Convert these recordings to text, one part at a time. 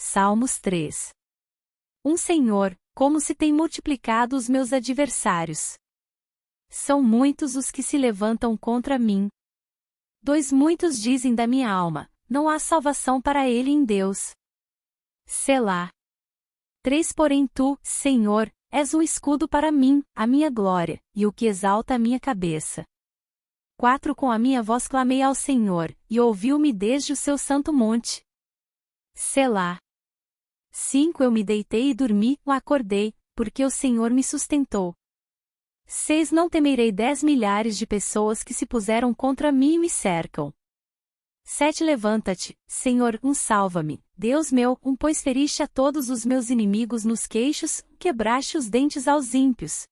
Salmos 3. Senhor, como se têm multiplicado os meus adversários. São muitos os que se levantam contra mim. Muitos dizem da minha alma, não há salvação para ele em Deus. Selá. Porém tu, Senhor, és um escudo para mim, a minha glória, e o que exalta a minha cabeça. Com a minha voz clamei ao Senhor, e ouviu-me desde o seu santo monte. Selá. Eu me deitei e dormi, acordei, porque o Senhor me sustentou. Não temerei 10 milhares de pessoas que se puseram contra mim e me cercam. Levanta-te, Senhor, salva-me, Deus meu, pois feriste a todos os meus inimigos nos queixos, quebraste os dentes aos ímpios.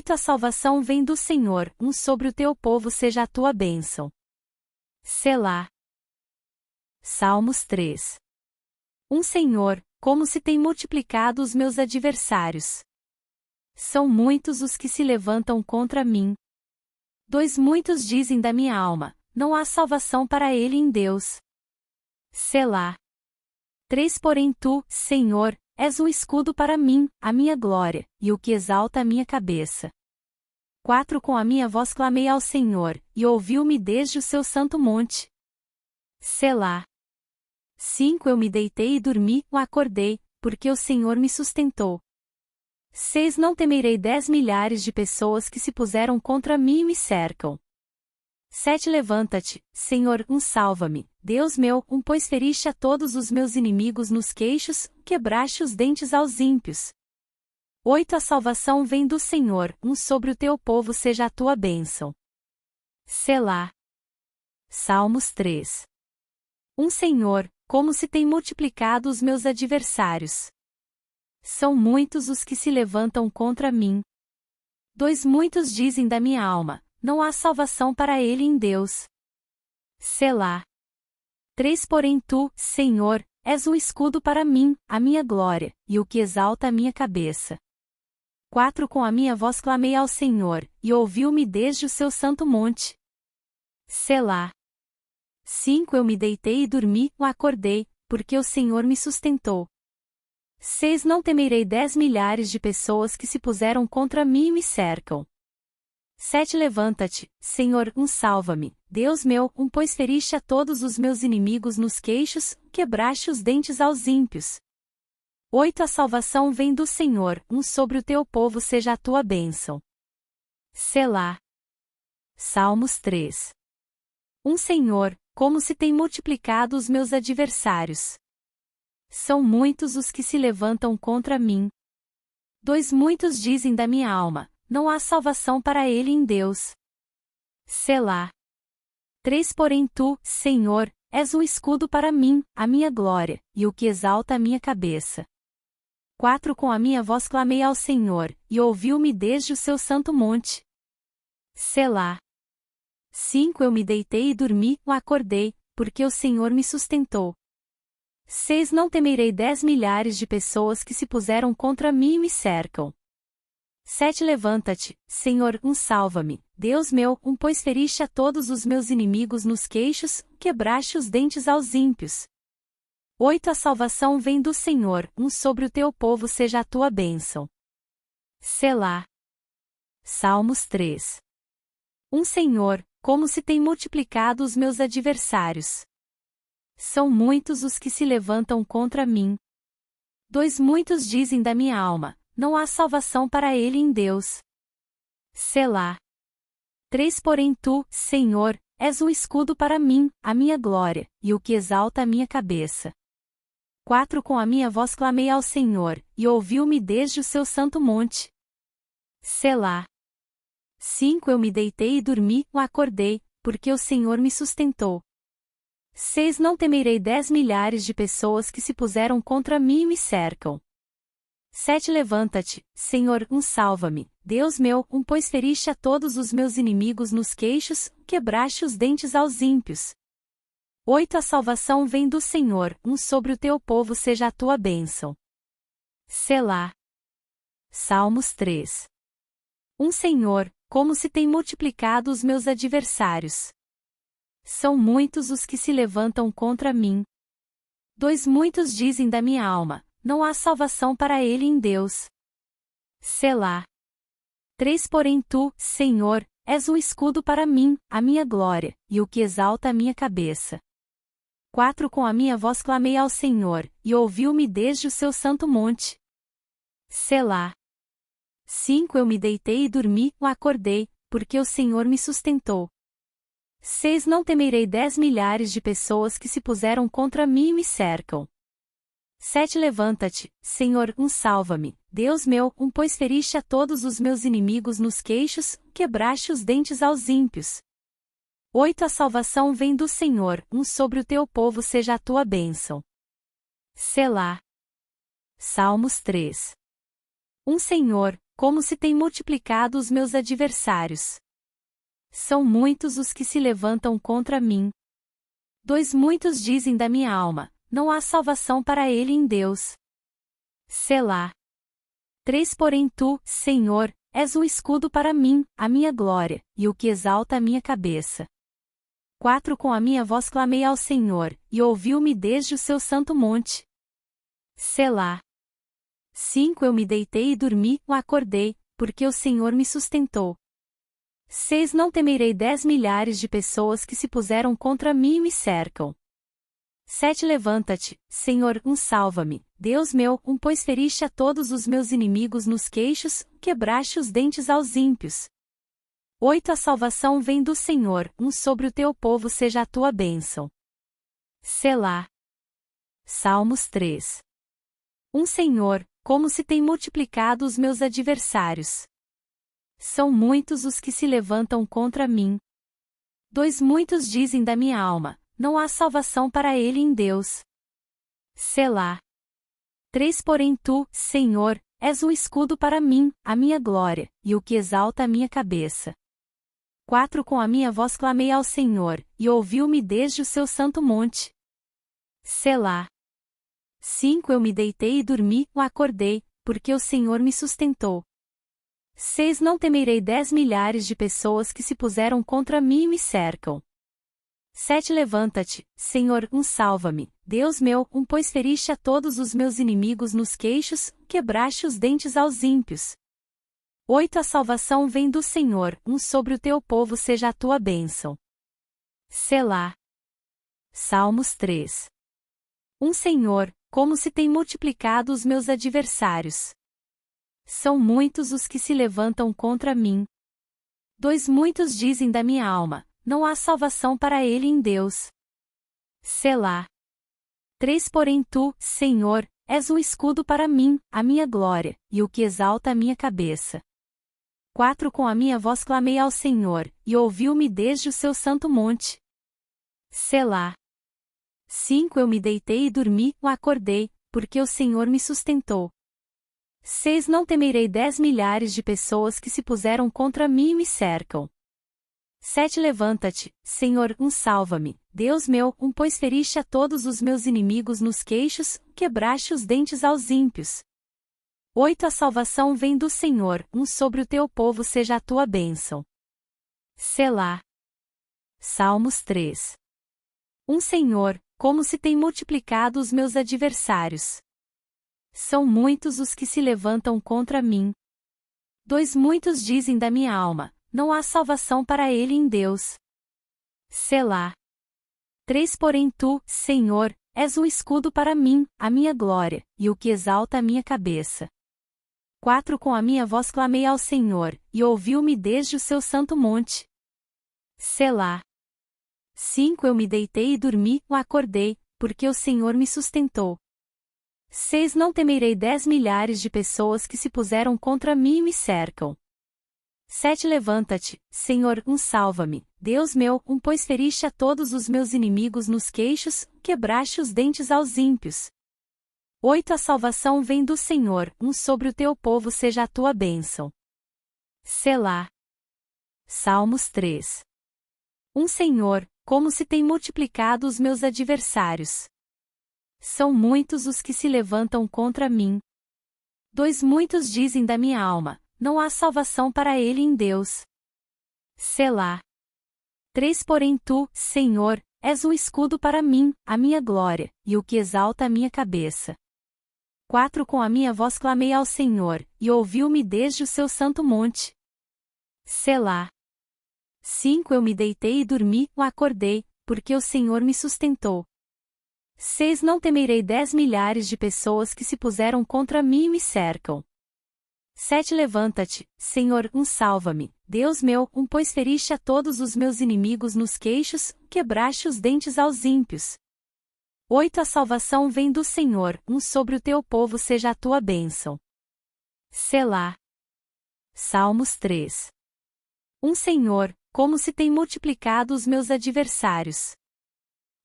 A salvação vem do Senhor, sobre o teu povo seja a tua bênção. Selá. Salmos 3. Senhor, como se têm multiplicado os meus adversários. São muitos os que se levantam contra mim. Muitos dizem da minha alma, não há salvação para ele em Deus. Selá. Porém tu, Senhor, és um escudo para mim, a minha glória, e o que exalta a minha cabeça. Com a minha voz clamei ao Senhor, e ouviu-me desde o seu santo monte. Selá. Eu me deitei e dormi, acordei, porque o Senhor me sustentou. Não temerei 10 milhares de pessoas que se puseram contra mim e me cercam. Levanta-te, Senhor, salva-me, Deus meu, pois feriste a todos os meus inimigos nos queixos, quebraste os dentes aos ímpios. A salvação vem do Senhor, sobre o teu povo seja a tua bênção. Selá. Salmos 3. Senhor, como se têm multiplicado os meus adversários. São muitos os que se levantam contra mim. Muitos dizem da minha alma, não há salvação para ele em Deus. Selá. Porém tu, Senhor, és um escudo para mim, a minha glória, e o que exalta a minha cabeça. Com a minha voz clamei ao Senhor, e ouviu-me desde o seu santo monte. Selá. Eu me deitei e dormi, acordei, porque o Senhor me sustentou. Não temerei 10 milhares de pessoas que se puseram contra mim e me cercam. Levanta-te, Senhor, salva-me, Deus meu, pois feriste a todos os meus inimigos nos queixos, quebraste os dentes aos ímpios. A salvação vem do Senhor, sobre o teu povo seja a tua bênção. Selá. Salmos 3. Senhor, como se têm multiplicado os meus adversários. São muitos os que se levantam contra mim. Muitos dizem da minha alma, não há salvação para ele em Deus. Selá. Porém tu, Senhor, és um escudo para mim, a minha glória, e o que exalta a minha cabeça. Com a minha voz clamei ao Senhor, e ouviu-me desde o seu santo monte. Selá. Eu me deitei e dormi, acordei, porque o Senhor me sustentou. Não temerei 10 milhares de pessoas que se puseram contra mim e me cercam. Levanta-te, Senhor, salva-me, Deus meu, pois feriste a todos os meus inimigos nos queixos, quebraste os dentes aos ímpios. A salvação vem do Senhor, sobre o teu povo seja a tua bênção. Selá. Salmos 3. Senhor, como se têm multiplicado os meus adversários. São muitos os que se levantam contra mim. Muitos dizem da minha alma, não há salvação para ele em Deus. Selá. Porém tu, Senhor, és um escudo para mim, a minha glória, e o que exalta a minha cabeça. Com a minha voz clamei ao Senhor, e ouviu-me desde o seu santo monte. Selá. Eu me deitei e dormi, acordei, porque o Senhor me sustentou. Não temerei 10 milhares de pessoas que se puseram contra mim e me cercam. Levanta-te, Senhor, salva-me, Deus meu, pois feriste a todos os meus inimigos nos queixos, quebraste os dentes aos ímpios. A salvação vem do Senhor, sobre o teu povo seja a tua bênção. Selá. Salmos 3. Senhor, como se têm multiplicado os meus adversários. São muitos os que se levantam contra mim. Dois muitos dizem da minha alma, não há salvação para ele em Deus. Selá. Três porém tu, Senhor, és um escudo para mim, a minha glória, e o que exalta a minha cabeça. Quatro com a minha voz clamei ao Senhor, e ouviu-me desde o seu santo monte. Selá. Cinco eu me deitei e dormi, o acordei, porque o Senhor me sustentou. Seis não temerei 10 milhares de pessoas que se puseram contra mim e me cercam. Sete levanta-te, Senhor, salva-me, Deus meu, pois feriste a todos os meus inimigos nos queixos, quebraste os dentes aos ímpios. Oito a salvação vem do Senhor, sobre o teu povo seja a tua bênção. Selá. Salmos 3. Senhor, como se tem multiplicado os meus adversários. São muitos os que se levantam contra mim. Dois muitos dizem da minha alma, não há salvação para ele em Deus. Selá. Três porém tu, Senhor, és um escudo para mim, a minha glória, e o que exalta a minha cabeça. Quatro com a minha voz clamei ao Senhor, e ouviu-me desde o seu santo monte. Selá. Cinco eu me deitei e dormi, o acordei, porque o Senhor me sustentou. Seis não temerei 10 milhares de pessoas que se puseram contra mim e me cercam. Sete levanta-te, Senhor, salva-me, Deus meu, pois feriste a todos os meus inimigos nos queixos, quebraste os dentes aos ímpios. Oito a salvação vem do Senhor, sobre o teu povo seja a tua bênção. Selá. Salmos 3. Senhor, como se tem multiplicado os meus adversários. São muitos os que se levantam contra mim. Dois muitos dizem da minha alma, não há salvação para ele em Deus. Selá. Três porém tu, Senhor, és um escudo para mim, a minha glória, e o que exalta a minha cabeça. Quatro com a minha voz clamei ao Senhor, e ouviu-me desde o seu santo monte. Selá. Cinco eu me deitei e dormi, o acordei, porque o Senhor me sustentou. Seis não temerei 10 milhares de pessoas que se puseram contra mim e me cercam. Sete levanta-te, Senhor, salva-me, Deus meu, pois feriste a todos os meus inimigos nos queixos, quebraste os dentes aos ímpios. Oito a salvação vem do Senhor, sobre o teu povo seja a tua bênção. Selá. Salmos 3. Senhor, como se tem multiplicado os meus adversários. São muitos os que se levantam contra mim. Dois muitos dizem da minha alma, não há salvação para ele em Deus. Selá. Três porém tu, Senhor, és um escudo para mim, a minha glória, e o que exalta a minha cabeça. Quatro com a minha voz clamei ao Senhor, e ouviu-me desde o seu santo monte. Selá. Cinco eu me deitei e dormi, o acordei, porque o Senhor me sustentou. Seis não temerei 10 milhares de pessoas que se puseram contra mim e me cercam. Sete levanta-te, Senhor, salva-me, Deus meu, pois feriste a todos os meus inimigos nos queixos, quebraste os dentes aos ímpios. Oito a salvação vem do Senhor, sobre o teu povo seja a tua bênção. Selá. Salmos 3. Senhor, como se tem multiplicado os meus adversários. São muitos os que se levantam contra mim. Dois muitos dizem da minha alma, não há salvação para ele em Deus. Selá. Três porém tu, Senhor, és um escudo para mim, a minha glória, e o que exalta a minha cabeça. Quatro com a minha voz clamei ao Senhor, e ouviu-me desde o seu santo monte. Selá. Cinco eu me deitei e dormi, o acordei, porque o Senhor me sustentou. Seis não temerei 10 milhares de pessoas que se puseram contra mim e me cercam. Sete levanta-te, Senhor, salva-me, Deus meu, pois feriste a todos os meus inimigos nos queixos, quebraste os dentes aos ímpios. Oito a salvação vem do Senhor, sobre o teu povo seja a tua bênção. Selá. Salmos 3. Senhor, como se tem multiplicado os meus adversários. São muitos os que se levantam contra mim. Dois muitos dizem da minha alma, não há salvação para ele em Deus. Selá. Três porém tu, Senhor, és um escudo para mim, a minha glória, e o que exalta a minha cabeça. 4 Com a minha voz clamei ao Senhor, e ouviu-me desde o seu santo monte. Selá. 5 Eu me deitei e dormi, acordei, porque o Senhor me sustentou. 6 Não temerei 10 milhares de pessoas que se puseram contra mim e me cercam. 7 Levanta-te, Senhor, salva-me, Deus meu, pois feriste a todos os meus inimigos nos queixos, quebraste os dentes aos ímpios. 8 A salvação vem do Senhor, sobre o teu povo seja a tua bênção. Selá. Salmos 3. Senhor, como se tem multiplicado os meus adversários.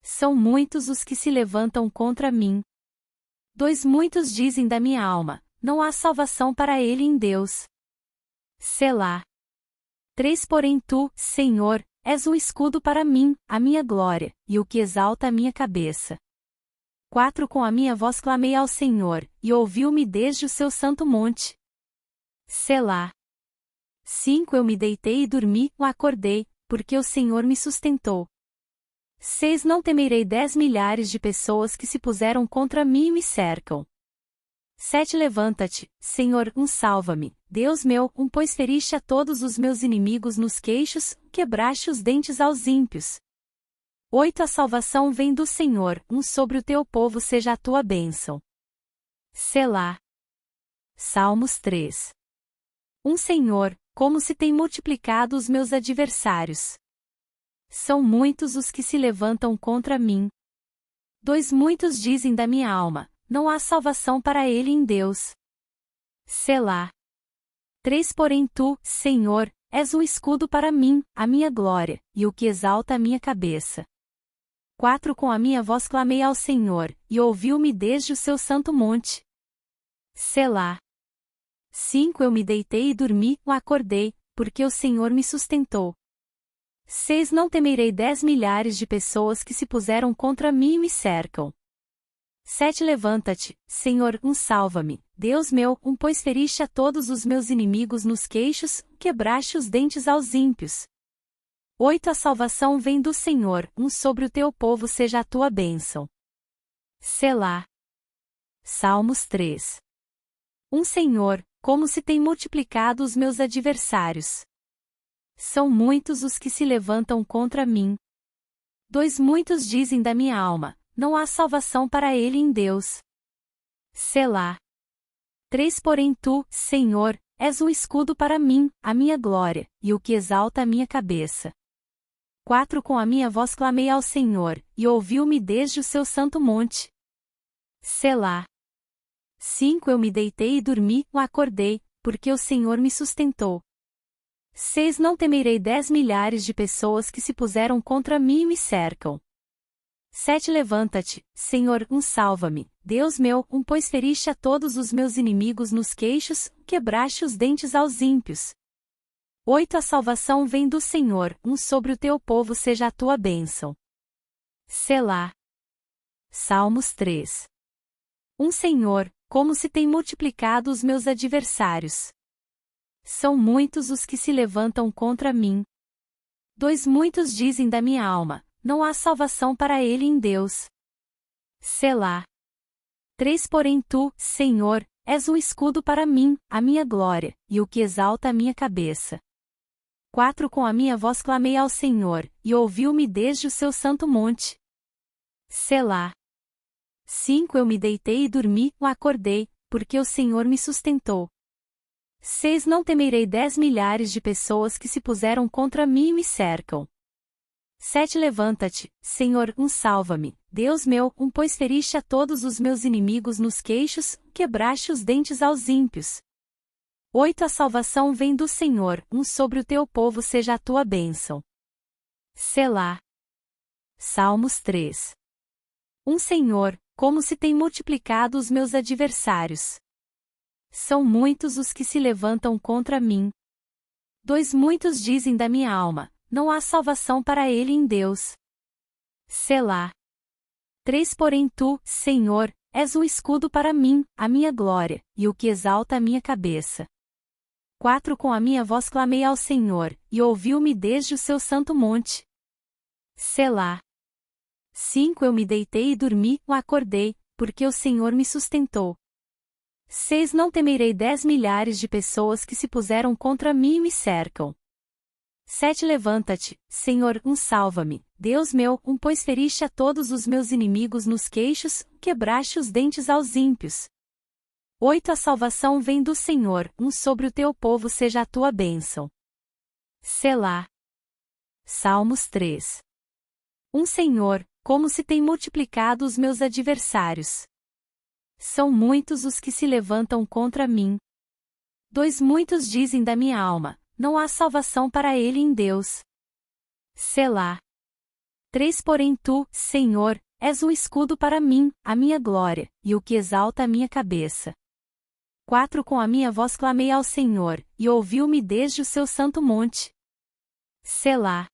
São muitos os que se levantam contra mim. 2 Muitos dizem da minha alma, não há salvação para ele em Deus. Selá. 3 Porém tu, Senhor, és um escudo para mim, a minha glória, e o que exalta a minha cabeça. 4 Com a minha voz clamei ao Senhor, e ouviu-me desde o seu santo monte. Selá. 5 Eu me deitei e dormi, acordei, porque o Senhor me sustentou. 6 Não temerei 10 milhares de pessoas que se puseram contra mim e me cercam. 7 Levanta-te, Senhor, salva-me, Deus meu, pois feriste a todos os meus inimigos nos queixos, quebraste os dentes aos ímpios. 8 A salvação vem do Senhor, sobre o teu povo seja a tua bênção. Selá. Salmos 3. Senhor, como se tem multiplicado os meus adversários. São muitos os que se levantam contra mim. 2 Muitos dizem da minha alma, não há salvação para ele em Deus. Selá. 3 Porém tu, Senhor, és um escudo para mim, a minha glória, e o que exalta a minha cabeça. 4 Com a minha voz clamei ao Senhor, e ouviu-me desde o seu santo monte. Selá. 5 Eu me deitei e dormi, acordei, porque o Senhor me sustentou. 6 Não temerei 10 milhares de pessoas que se puseram contra mim e me cercam. 7 Levanta-te, Senhor, salva-me, Deus meu, pois feriste a todos os meus inimigos nos queixos, quebraste os dentes aos ímpios. 8 A salvação vem do Senhor, sobre o teu povo seja a tua bênção. Selá. Salmos 3. Senhor, como se tem multiplicado os meus adversários. São muitos os que se levantam contra mim. 2 Muitos dizem da minha alma, não há salvação para ele em Deus. Selá. 3 Porém tu, Senhor, és um escudo para mim, a minha glória, e o que exalta a minha cabeça. 4 Com a minha voz clamei ao Senhor, e ouviu-me desde o seu santo monte. Selá. 5 Eu me deitei e dormi, acordei, porque o Senhor me sustentou. 6 Não temerei 10 milhares de pessoas que se puseram contra mim e me cercam. 7 Levanta-te, Senhor, salva-me, Deus meu, pois feriste a todos os meus inimigos nos queixos, quebraste os dentes aos ímpios. 8 A salvação vem do Senhor, sobre o teu povo seja a tua bênção. Selá. Salmos 3. Senhor, como se tem multiplicado os meus adversários. São muitos os que se levantam contra mim. 2 Muitos dizem da minha alma, não há salvação para ele em Deus. Selá. 3 Porém tu, Senhor, és um escudo para mim, a minha glória, e o que exalta a minha cabeça. 4 Com a minha voz clamei ao Senhor, e ouviu-me desde o seu santo monte. Selá. 5 Eu me deitei e dormi, acordei, porque o Senhor me sustentou. 6 Não temerei 10 milhares de pessoas que se puseram contra mim e me cercam. 7 Levanta-te, Senhor, salva-me, Deus meu, pois feriste a todos os meus inimigos nos queixos, quebraste os dentes aos ímpios. 8 A salvação vem do Senhor, sobre o teu povo seja a tua bênção. Selá. Salmos 3. Senhor, como se tem multiplicado os meus adversários. São muitos os que se levantam contra mim. 2 Muitos dizem da minha alma, não há salvação para ele em Deus. Selá. 3 Porém tu, Senhor, és um escudo para mim, a minha glória, e o que exalta a minha cabeça. 4 Com a minha voz clamei ao Senhor, e ouviu-me desde o seu santo monte. Selá. 5 Eu me deitei e dormi, acordei, porque o Senhor me sustentou. 6 Não temerei 10 milhares de pessoas que se puseram contra mim e me cercam. 7 Levanta-te, Senhor, salva-me, Deus meu, pois feriste a todos os meus inimigos nos queixos, quebraste os dentes aos ímpios. 8 A salvação vem do Senhor, sobre o teu povo seja a tua bênção. Selá. Salmos 3. Senhor, como se tem multiplicado os meus adversários. São muitos os que se levantam contra mim. 2 Muitos dizem da minha alma, não há salvação para ele em Deus. Selá. 3 Porém tu, Senhor, és um escudo para mim, a minha glória, e o que exalta a minha cabeça. 4 Com a minha voz clamei ao Senhor, e ouviu-me desde o seu santo monte. Selá.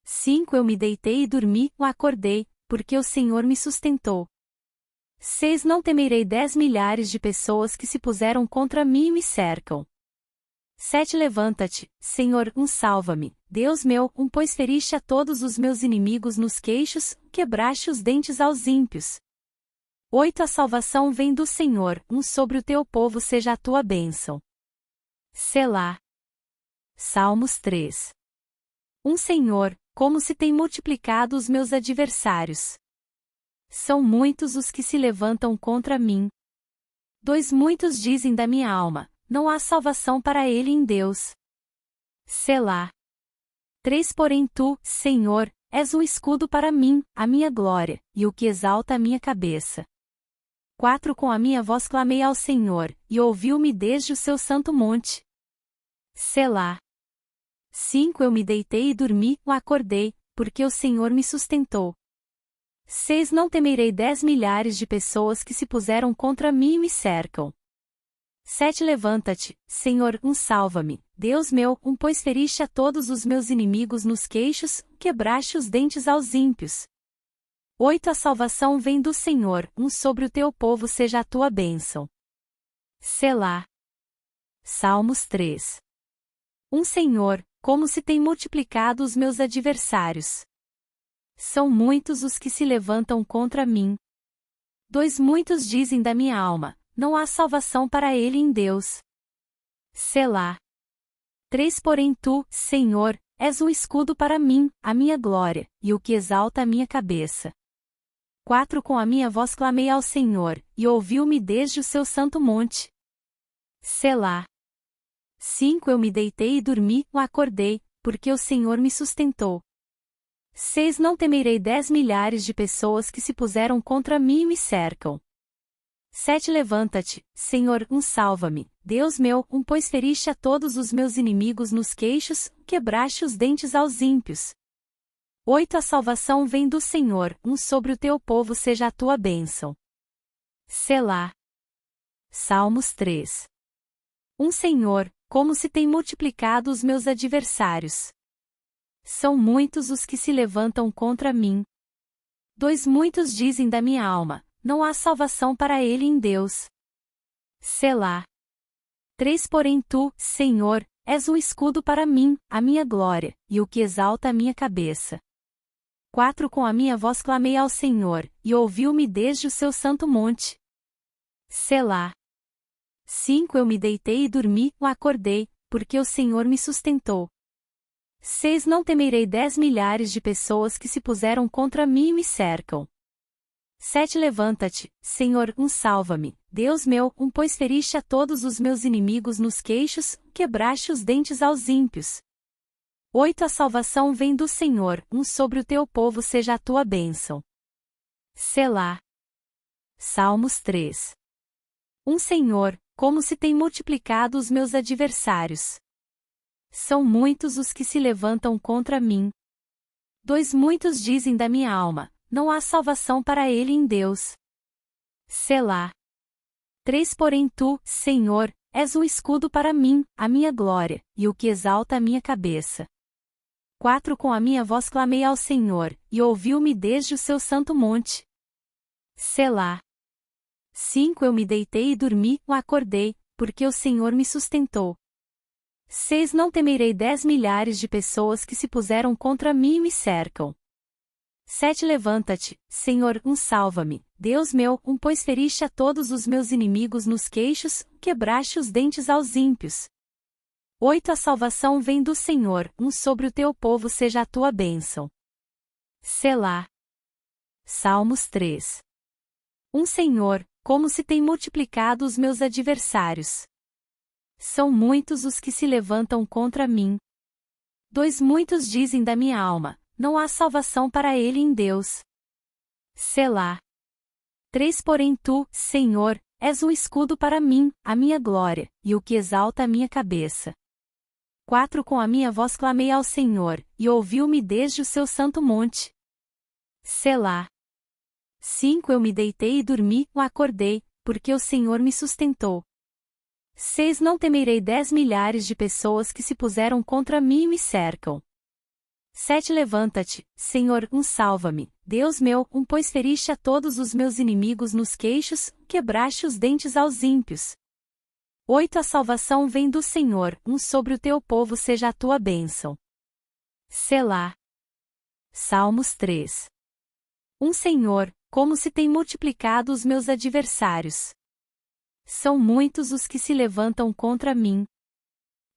5 Eu me deitei e dormi, acordei, porque o Senhor me sustentou. 6 Não temerei 10 milhares de pessoas que se puseram contra mim e me cercam. 7 Levanta-te, Senhor, salva-me, Deus meu, pois feriste a todos os meus inimigos nos queixos, quebraste os dentes aos ímpios. 8 A salvação vem do Senhor, sobre o teu povo seja a tua bênção. Selá. Salmos 3. Senhor, como se tem multiplicado os meus adversários. São muitos os que se levantam contra mim. 2 Muitos dizem da minha alma, não há salvação para ele em Deus. Selá. 3 Porém tu, Senhor, és um escudo para mim, a minha glória, e o que exalta a minha cabeça. 4 Com a minha voz clamei ao Senhor, e ouviu-me desde o seu santo monte. Selá. 5 Eu me deitei e dormi, acordei, porque o Senhor me sustentou. 6 Não temerei 10 milhares de pessoas que se puseram contra mim e me cercam. 7 Levanta-te, Senhor, salva-me, Deus meu, pois feriste a todos os meus inimigos nos queixos, quebraste os dentes aos ímpios. 8 A salvação vem do Senhor, sobre o teu povo seja a tua bênção. Selá. Salmos 3. Senhor, como se tem multiplicado os meus adversários. São muitos os que se levantam contra mim. 2 Muitos dizem da minha alma, não há salvação para ele em Deus. Selá. 3 Porém tu, Senhor, és um escudo para mim, a minha glória, e o que exalta a minha cabeça. 4 Com a minha voz clamei ao Senhor, e ouviu-me desde o seu santo monte. Selá. 5 Eu me deitei e dormi, acordei, porque o Senhor me sustentou. 6 Não temerei 10 milhares de pessoas que se puseram contra mim e me cercam. 7 Levanta-te, Senhor, salva-me, Deus meu, pois feriste a todos os meus inimigos nos queixos, quebraste os dentes aos ímpios. 8 A salvação vem do Senhor, sobre o teu povo seja a tua bênção. Selá. Salmos 3. Senhor, como se tem multiplicado os meus adversários. São muitos os que se levantam contra mim. 2 Muitos dizem da minha alma, não há salvação para ele em Deus. Selá. 3 Porém tu, Senhor, és um escudo para mim, a minha glória, e o que exalta a minha cabeça. 4 Com a minha voz clamei ao Senhor, e ouviu-me desde o seu santo monte. Selá. 5 Eu me deitei e dormi, acordei, porque o Senhor me sustentou. 6 Não temerei 10 milhares de pessoas que se puseram contra mim e me cercam. 7 Levanta-te, Senhor, salva-me, Deus meu, pois feriste a todos os meus inimigos nos queixos, quebraste os dentes aos ímpios. 8 A salvação vem do Senhor, sobre o teu povo seja a tua bênção. Selá. Salmos 3. Senhor, como se tem multiplicado os meus adversários. São muitos os que se levantam contra mim. 2 Muitos dizem da minha alma, não há salvação para ele em Deus. Selá. 3 Porém tu, Senhor, és um escudo para mim, a minha glória, e o que exalta a minha cabeça. 4 Com a minha voz clamei ao Senhor, e ouviu-me desde o seu santo monte. Selá. 5 Eu me deitei e dormi, acordei, porque o Senhor me sustentou. 6 Não temerei 10 milhares de pessoas que se puseram contra mim e me cercam. 7 Levanta-te, Senhor, salva-me, Deus meu, pois feriste a todos os meus inimigos nos queixos, quebraste os dentes aos ímpios. 8 A salvação vem do Senhor, sobre o teu povo seja a tua bênção. Selá. Salmos 3. Senhor, como se tem multiplicado os meus adversários. São muitos os que se levantam contra mim. 2 Muitos dizem da minha alma, não há salvação para ele em Deus. Selá. 3 Porém tu, Senhor, és um escudo para mim, a minha glória, e o que exalta a minha cabeça. 4 Com a minha voz clamei ao Senhor, e ouviu-me desde o seu santo monte. Selá. 5 Eu me deitei e dormi, acordei, porque o Senhor me sustentou. 6 Não temerei 10 milhares de pessoas que se puseram contra mim e me cercam. 7 Levanta-te, Senhor, salva-me, Deus meu, pois feriste a todos os meus inimigos nos queixos, quebraste os dentes aos ímpios. 8 A salvação vem do Senhor, sobre o teu povo seja a tua bênção. Selá. Salmos 3. Senhor, como se tem multiplicado os meus adversários. São muitos os que se levantam contra mim.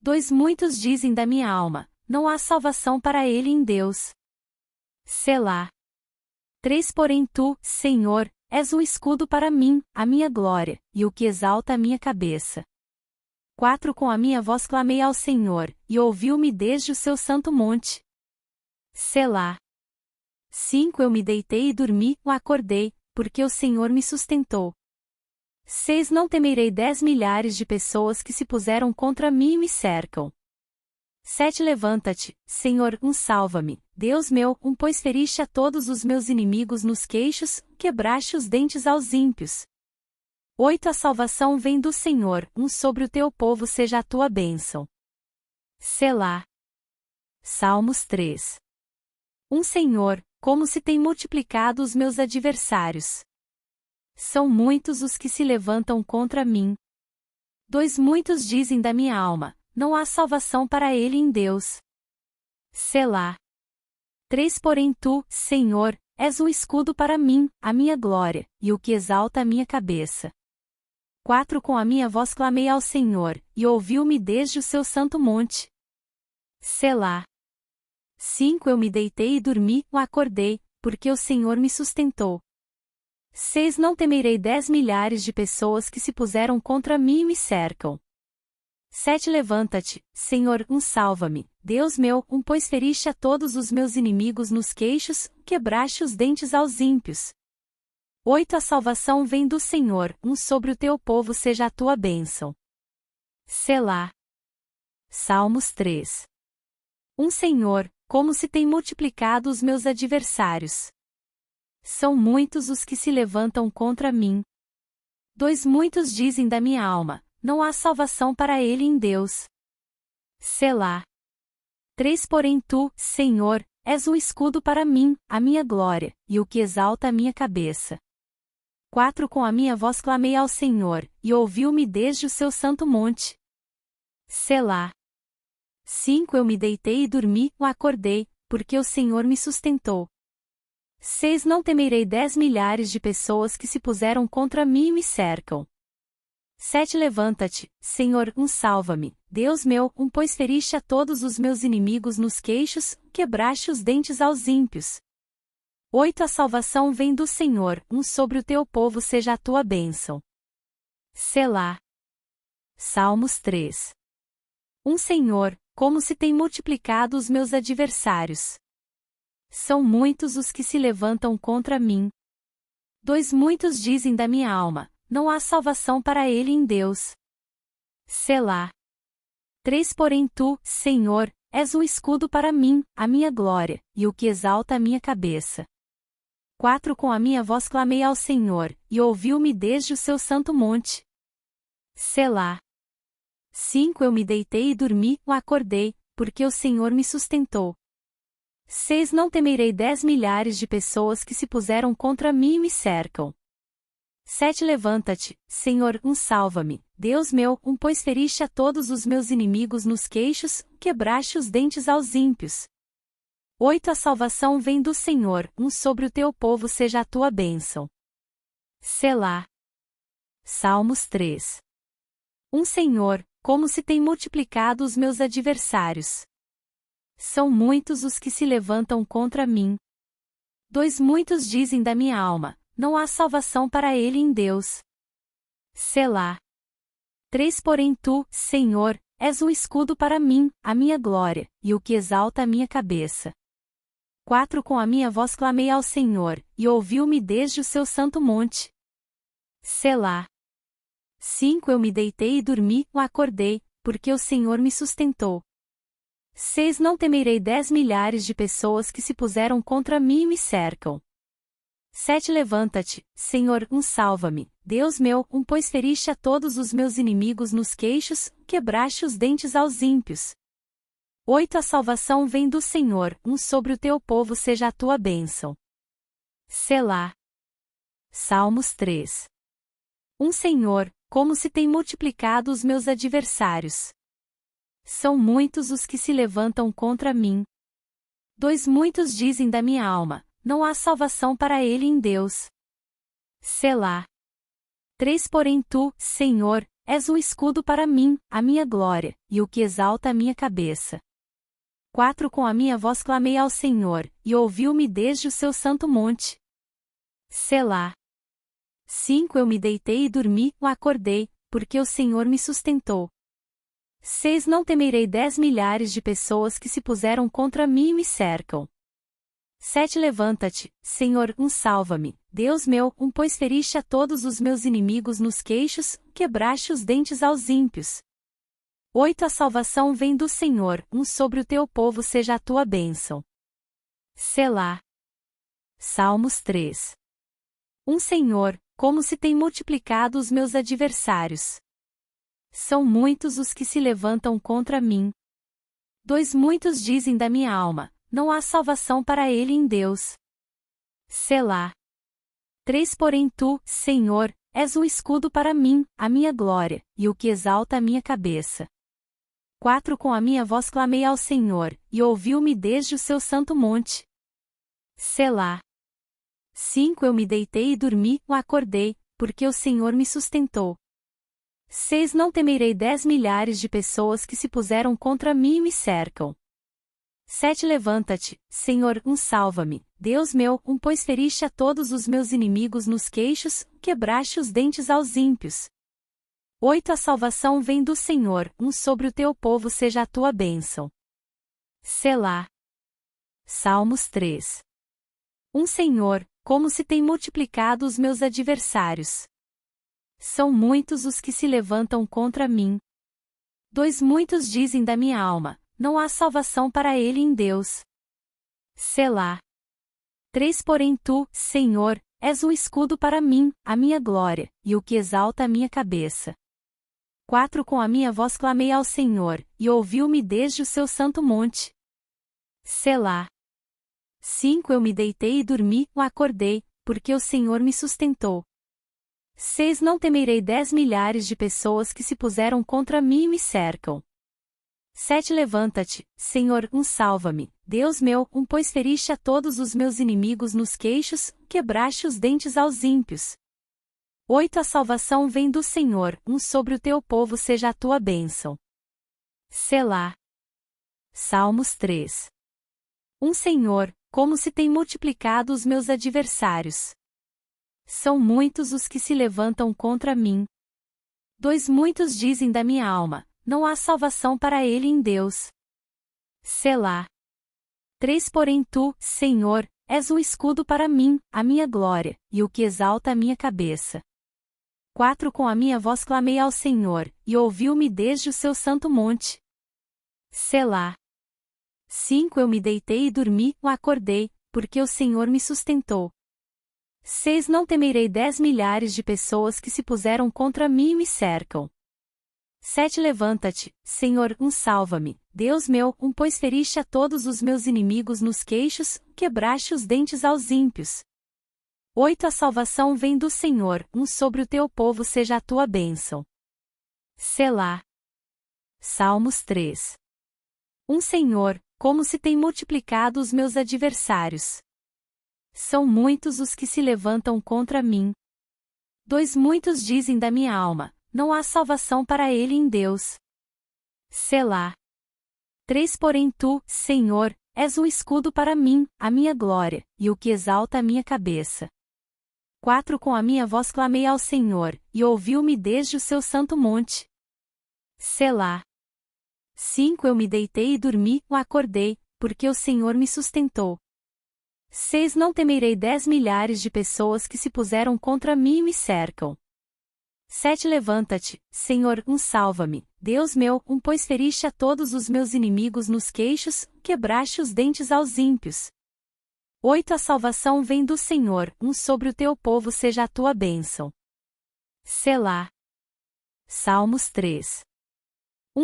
2 Muitos dizem da minha alma, não há salvação para ele em Deus. Selá. 3 Porém tu, Senhor, és um escudo para mim, a minha glória, e o que exalta a minha cabeça. 4 Com a minha voz clamei ao Senhor, e ouviu-me desde o seu santo monte. Selá. 5 Eu me deitei e dormi, acordei, porque o Senhor me sustentou. 6 Não temerei 10 milhares de pessoas que se puseram contra mim e me cercam. 7 Levanta-te, Senhor, salva-me, Deus meu, pois feriste a todos os meus inimigos nos queixos, quebraste os dentes aos ímpios. 8 A salvação vem do Senhor, sobre o teu povo seja a tua bênção. Selá. Salmos 3. Senhor, como se tem multiplicado os meus adversários. São muitos os que se levantam contra mim. 2 Muitos dizem da minha alma, não há salvação para ele em Deus. Selá. 3 Porém tu, Senhor, és um escudo para mim, a minha glória, e o que exalta a minha cabeça. 4 Com a minha voz clamei ao Senhor, e ouviu-me desde o seu santo monte. Selá. 5 Eu me deitei e dormi, acordei, porque o Senhor me sustentou. 6 Não temerei 10 milhares de pessoas que se puseram contra mim e me cercam. 7 Levanta-te, Senhor, salva-me, Deus meu, pois feriste a todos os meus inimigos nos queixos, quebraste os dentes aos ímpios. 8 A salvação vem do Senhor, sobre o teu povo seja a tua bênção. Selá. Salmos 3. Senhor, como se tem multiplicado os meus adversários. São muitos os que se levantam contra mim. 2 Muitos dizem da minha alma, não há salvação para ele em Deus. Selá. 3 Porém tu, Senhor, és um escudo para mim, a minha glória, e o que exalta a minha cabeça. 4 Com a minha voz clamei ao Senhor, e ouviu-me desde o seu santo monte. Selá. 5 Eu me deitei e dormi, acordei, porque o Senhor me sustentou. 6 Não temerei 10 milhares de pessoas que se puseram contra mim e me cercam. 7 Levanta-te, Senhor, salva-me, Deus meu, pois feriste a todos os meus inimigos nos queixos, quebraste os dentes aos ímpios. 8 A salvação vem do Senhor, sobre o teu povo seja a tua bênção. Selá. Salmos 3. Senhor, como se tem multiplicado os meus adversários. São muitos os que se levantam contra mim. 2 Muitos dizem da minha alma, não há salvação para ele em Deus. Selá. 3 Porém tu, Senhor, és um escudo para mim, a minha glória, e o que exalta a minha cabeça. 4 Com a minha voz clamei ao Senhor, e ouviu-me desde o seu santo monte. Selá. 5 Eu me deitei e dormi, acordei, porque o Senhor me sustentou. 6 Não temerei 10 milhares de pessoas que se puseram contra mim e me cercam. 7 Levanta-te, Senhor, salva-me, Deus meu, pois feriste a todos os meus inimigos nos queixos, quebraste os dentes aos ímpios. 8 A salvação vem do Senhor, sobre o teu povo seja a tua bênção. Selá. Salmos 3. Senhor, como se tem multiplicado os meus adversários. São muitos os que se levantam contra mim. Muitos dizem da minha alma, não há salvação para ele em Deus. Selá. Porém tu, Senhor, és um escudo para mim, a minha glória, e o que exalta a minha cabeça. Com a minha voz clamei ao Senhor, e ouviu-me desde o seu santo monte. Selá. Eu me deitei e dormi, acordei, porque o Senhor me sustentou. 6 Não temerei 10 milhares de pessoas que se puseram contra mim e me cercam. 7 Levanta-te, Senhor, salva-me, Deus meu, pois feriste a todos os meus inimigos nos queixos, quebraste os dentes aos ímpios. 8 A salvação vem do Senhor, sobre o teu povo seja a tua bênção. Selá. Salmos 3. Senhor, como se tem multiplicado os meus adversários. São muitos os que se levantam contra mim. Muitos dizem da minha alma, não há salvação para ele em Deus. Selá. Porém tu, Senhor, és um escudo para mim, a minha glória, e o que exalta a minha cabeça. Com a minha voz clamei ao Senhor, e ouviu-me desde o seu santo monte. Selá. 5 Eu me deitei e dormi, acordei, porque o Senhor me sustentou. 6 Não temerei 10 milhares de pessoas que se puseram contra mim e me cercam. 7 Levanta-te, Senhor, salva-me, Deus meu, pois feriste a todos os meus inimigos nos queixos, quebraste os dentes aos ímpios. 8 A salvação vem do Senhor, sobre o teu povo seja a tua bênção. Selá. Salmos 3. Senhor, como se tem multiplicado os meus adversários. São muitos os que se levantam contra mim. Muitos dizem da minha alma, não há salvação para ele em Deus. Selá. Porém tu, Senhor, és um escudo para mim, a minha glória, e o que exalta a minha cabeça. Com a minha voz clamei ao Senhor, e ouviu-me desde o seu santo monte. Selá. 5 Eu me deitei e dormi, acordei, porque o Senhor me sustentou. 6 Não temerei 10 milhares de pessoas que se puseram contra mim e me cercam. 7 Levanta-te, Senhor, salva-me, Deus meu, pois feriste a todos os meus inimigos nos queixos, quebraste os dentes aos ímpios. 8 A salvação vem do Senhor, sobre o teu povo seja a tua bênção. Selá. Salmos 3. Senhor, como se tem multiplicado os meus adversários. São muitos os que se levantam contra mim. Muitos dizem da minha alma, não há salvação para ele em Deus. Selá. Porém tu, Senhor, és um escudo para mim, a minha glória, e o que exalta a minha cabeça. Com a minha voz clamei ao Senhor, e ouviu-me desde o seu santo monte. Selá. 5 Eu me deitei e dormi, acordei, porque o Senhor me sustentou. 6 Não temerei 10 milhares de pessoas que se puseram contra mim e me cercam. 7 Levanta-te, Senhor, salva-me, Deus meu, pois feriste a todos os meus inimigos nos queixos, quebraste os dentes aos ímpios. 8 A salvação vem do Senhor, sobre o teu povo seja a tua bênção. Selá. Salmos 3. Senhor, como se tem multiplicado os meus adversários. São muitos os que se levantam contra mim. Muitos dizem da minha alma, não há salvação para ele em Deus. Selá. Porém tu, Senhor, és um escudo para mim, a minha glória, e o que exalta a minha cabeça. Com a minha voz clamei ao Senhor, e ouviu-me desde o seu santo monte. Selá. 5 Eu me deitei e dormi, acordei, porque o Senhor me sustentou. 6 Não temerei 10 milhares de pessoas que se puseram contra mim e me cercam. 7 Levanta-te, Senhor, salva-me, Deus meu, pois feriste a todos os meus inimigos nos queixos, quebraste os dentes aos ímpios. 8 A salvação vem do Senhor, sobre o teu povo seja a tua bênção. Selá. Salmos 3. Senhor, como se tem multiplicado os meus adversários. São muitos os que se levantam contra mim. 2 Muitos dizem da minha alma: não há salvação para ele em Deus. Selá. 3 Porém tu, Senhor, és um escudo para mim, a minha glória, e o que exalta a minha cabeça. 4 Com a minha voz clamei ao Senhor, e ouviu-me desde o seu santo monte. Selá. 5 Eu me deitei e dormi, acordei, porque o Senhor me sustentou. 6 Não temerei 10 milhares de pessoas que se puseram contra mim e me cercam. 7 Levanta-te, Senhor, salva-me, Deus meu, pois feriste a todos os meus inimigos nos queixos, quebraste os dentes aos ímpios. 8 A salvação vem do Senhor, sobre o teu povo seja a tua bênção. Selá. Salmos 3.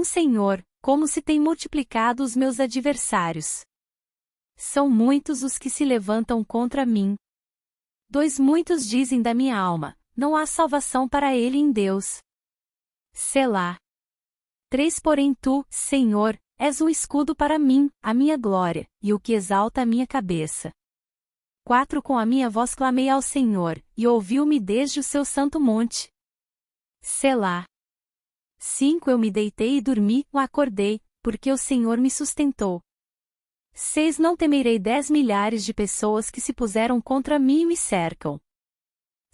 Senhor, como se tem multiplicado os meus adversários. São muitos os que se levantam contra mim. 2 Muitos dizem da minha alma: não há salvação para ele em Deus. Selá. 3 Porém tu, Senhor, és um escudo para mim, a minha glória, e o que exalta a minha cabeça. 4 Com a minha voz clamei ao Senhor, e ouviu-me desde o seu santo monte. Selá. 5 Eu me deitei e dormi, acordei, porque o Senhor me sustentou. 6 Não temerei 10 milhares de pessoas que se puseram contra mim e me cercam.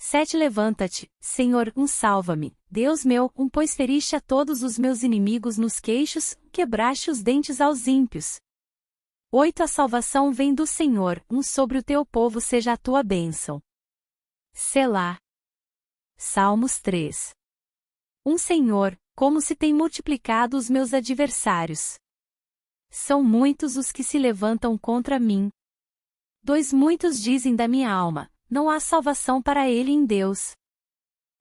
7 Levanta-te, Senhor, salva-me, Deus meu, pois feriste a todos os meus inimigos nos queixos, quebraste os dentes aos ímpios. 8 A salvação vem do Senhor, sobre o teu povo seja a tua bênção. Selá. Salmos 3. Senhor, como se tem multiplicado os meus adversários. São muitos os que se levantam contra mim. 2 Muitos dizem da minha alma: não há salvação para ele em Deus.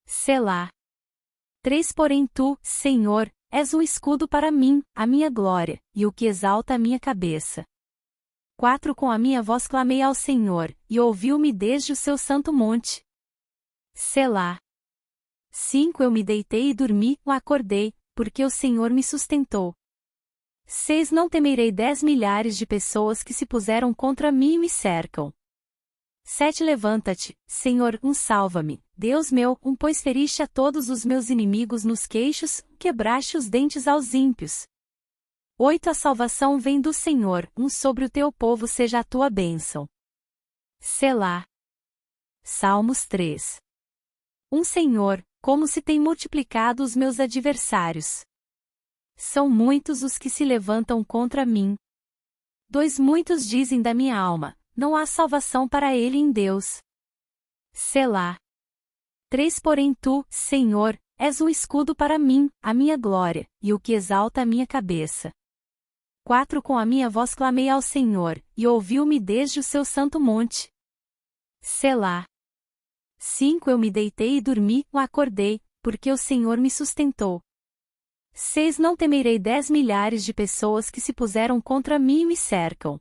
Selá. 3 Porém tu, Senhor, és um escudo para mim, a minha glória, e o que exalta a minha cabeça. 4 Com a minha voz clamei ao Senhor, e ouviu-me desde o seu santo monte. Selá. 5 Eu me deitei e dormi, acordei, porque o Senhor me sustentou. 6 Não temerei 10 milhares de pessoas que se puseram contra mim e me cercam. 7 Levanta-te, Senhor, salva-me, Deus meu, pois feriste a todos os meus inimigos nos queixos, quebraste os dentes aos ímpios. 8 A salvação vem do Senhor, sobre o teu povo seja a tua bênção. Selá. Salmos 3. Senhor, como se tem multiplicado os meus adversários. São muitos os que se levantam contra mim. 2 Muitos dizem da minha alma: não há salvação para ele em Deus. Selá. 3 Porém tu, Senhor, és um escudo para mim, a minha glória, e o que exalta a minha cabeça. 4 Com a minha voz clamei ao Senhor, e ouviu-me desde o seu santo monte. Selá. 5 Eu me deitei e dormi, acordei, porque o Senhor me sustentou. 6 Não temerei 10 milhares de pessoas que se puseram contra mim e me cercam.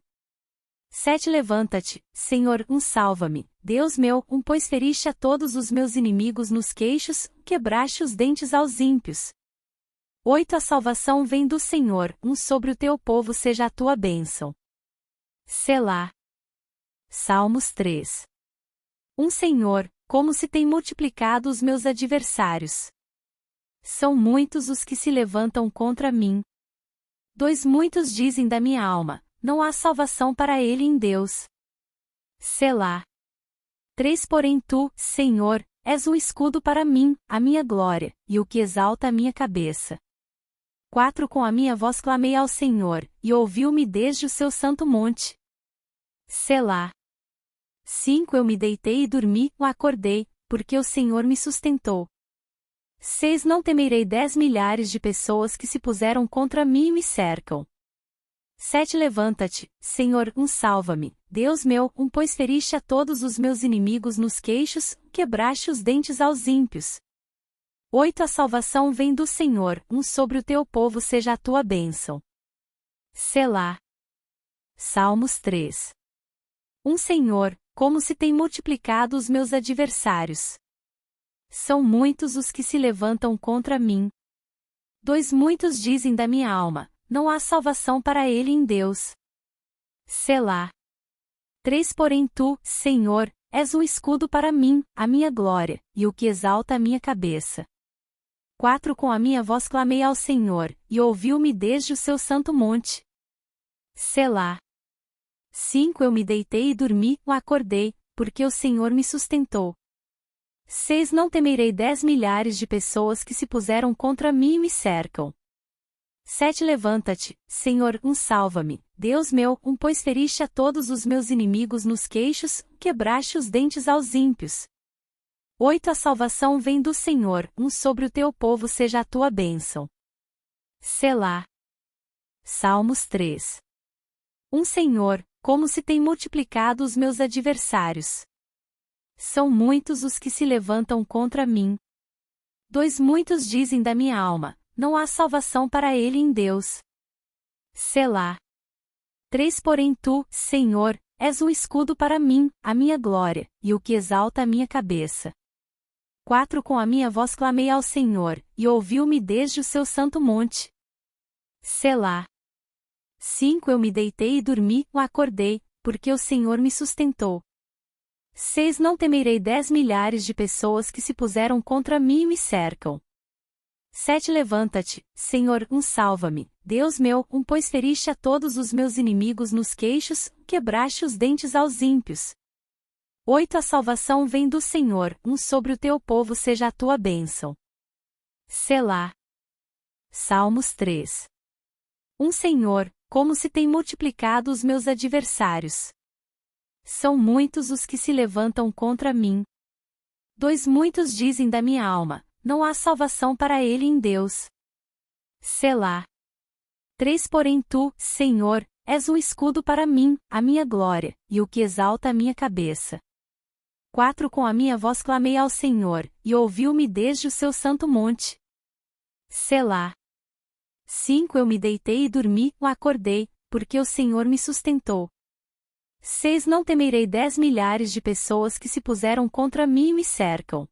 7 Levanta-te, Senhor, salva-me, Deus meu, pois feriste a todos os meus inimigos nos queixos, quebraste os dentes aos ímpios. 8 A salvação vem do Senhor, sobre o teu povo seja a tua bênção. Selá. Salmos 3. Senhor, como se tem multiplicado os meus adversários. São muitos os que se levantam contra mim. 2 Muitos dizem da minha alma: não há salvação para ele em Deus. Selá. 3 Porém tu, Senhor, és um escudo para mim, a minha glória, e o que exalta a minha cabeça. 4 Com a minha voz clamei ao Senhor, e ouviu-me desde o seu santo monte. Selá. 5 Eu me deitei e dormi, acordei, porque o Senhor me sustentou. 6 Não temerei 10 milhares de pessoas que se puseram contra mim e me cercam. 7 Levanta-te, Senhor, salva-me, Deus meu, pois feriste a todos os meus inimigos nos queixos, quebraste os dentes aos ímpios. 8 A salvação vem do Senhor, sobre o teu povo seja a tua bênção. Selá. Salmos 3. Senhor, como se tem multiplicado os meus adversários. São muitos os que se levantam contra mim. 2 Muitos dizem da minha alma: não há salvação para ele em Deus. Selá. 3 Porém tu, Senhor, és um escudo para mim, a minha glória, e o que exalta a minha cabeça. 4 Com a minha voz clamei ao Senhor, e ouviu-me desde o seu santo monte. Selá. 5 Eu me deitei e dormi, acordei, porque o Senhor me sustentou. 6 Não temerei 10 milhares de pessoas que se puseram contra mim e me cercam. 7 Levanta-te, Senhor, salva-me, Deus meu, pois feriste a todos os meus inimigos nos queixos, quebraste os dentes aos ímpios. 8 A salvação vem do Senhor, sobre o teu povo seja a tua bênção. Selá. Salmos 3. Senhor, como se tem multiplicado os meus adversários. São muitos os que se levantam contra mim. 2 Muitos dizem da minha alma, não há salvação para ele em Deus. Selá. 3 Porém tu, Senhor, és um escudo para mim, a minha glória, e o que exalta a minha cabeça. 4 Com a minha voz clamei ao Senhor, e ouviu-me desde o seu santo monte. Selá. 5 Eu me deitei e dormi, acordei, porque o Senhor me sustentou. 6 Não temerei 10 milhares de pessoas que se puseram contra mim e me cercam. 7 Levanta-te, Senhor, salva-me, Deus meu, pois feriste a todos os meus inimigos nos queixos, quebraste os dentes aos ímpios. 8 A salvação vem do Senhor, sobre o teu povo seja a tua bênção. Selá. Salmos 3. Senhor, como se tem multiplicado os meus adversários. São muitos os que se levantam contra mim. 2 Muitos dizem da minha alma, não há salvação para ele em Deus. Selá. 3 Porém tu, Senhor, és um escudo para mim, a minha glória, e o que exalta a minha cabeça. 4 Com a minha voz clamei ao Senhor, e ouviu-me desde o seu santo monte. Selá. 5 Eu me deitei e dormi, acordei, porque o Senhor me sustentou. 6 Não temerei 10 milhares de pessoas que se puseram contra mim e me cercam.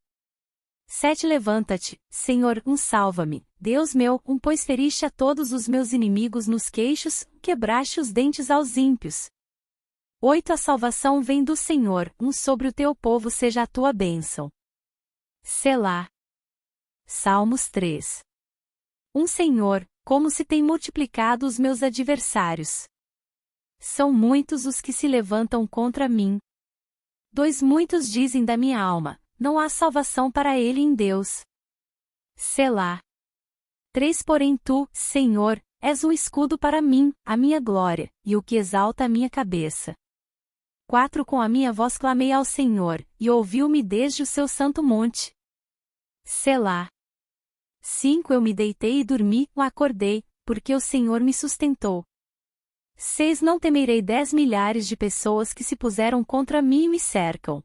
7 Levanta-te, Senhor, salva-me, Deus meu, pois feriste a todos os meus inimigos nos queixos, quebraste os dentes aos ímpios. 8 A salvação vem do Senhor, sobre o teu povo seja a tua bênção. Selá. Salmos 3. Senhor, como se tem multiplicado os meus adversários. São muitos os que se levantam contra mim. 2 Muitos dizem da minha alma, não há salvação para ele em Deus. Selá. 3 Porém tu, Senhor, és um escudo para mim, a minha glória, e o que exalta a minha cabeça. 4 Com a minha voz clamei ao Senhor, e ouviu-me desde o seu santo monte. Selá. 5 Eu me deitei e dormi, acordei, porque o Senhor me sustentou. 6 Não temerei 10 milhares de pessoas que se puseram contra mim e me cercam.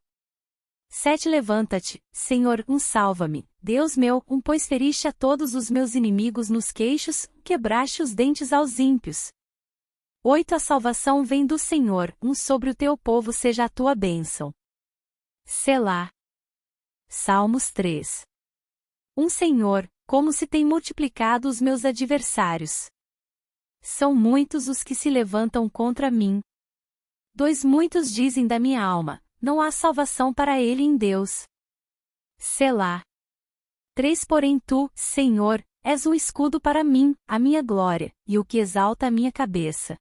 7 Levanta-te, Senhor, salva-me, Deus meu, pois feriste a todos os meus inimigos nos queixos, quebraste os dentes aos ímpios. 8 A salvação vem do Senhor, sobre o teu povo seja a tua bênção. Selá. Salmos 3. Senhor, como se tem multiplicado os meus adversários. São muitos os que se levantam contra mim. 2 Muitos dizem da minha alma, não há salvação para ele em Deus. Selá. 3 Porém tu, Senhor, és um escudo para mim, a minha glória, e o que exalta a minha cabeça.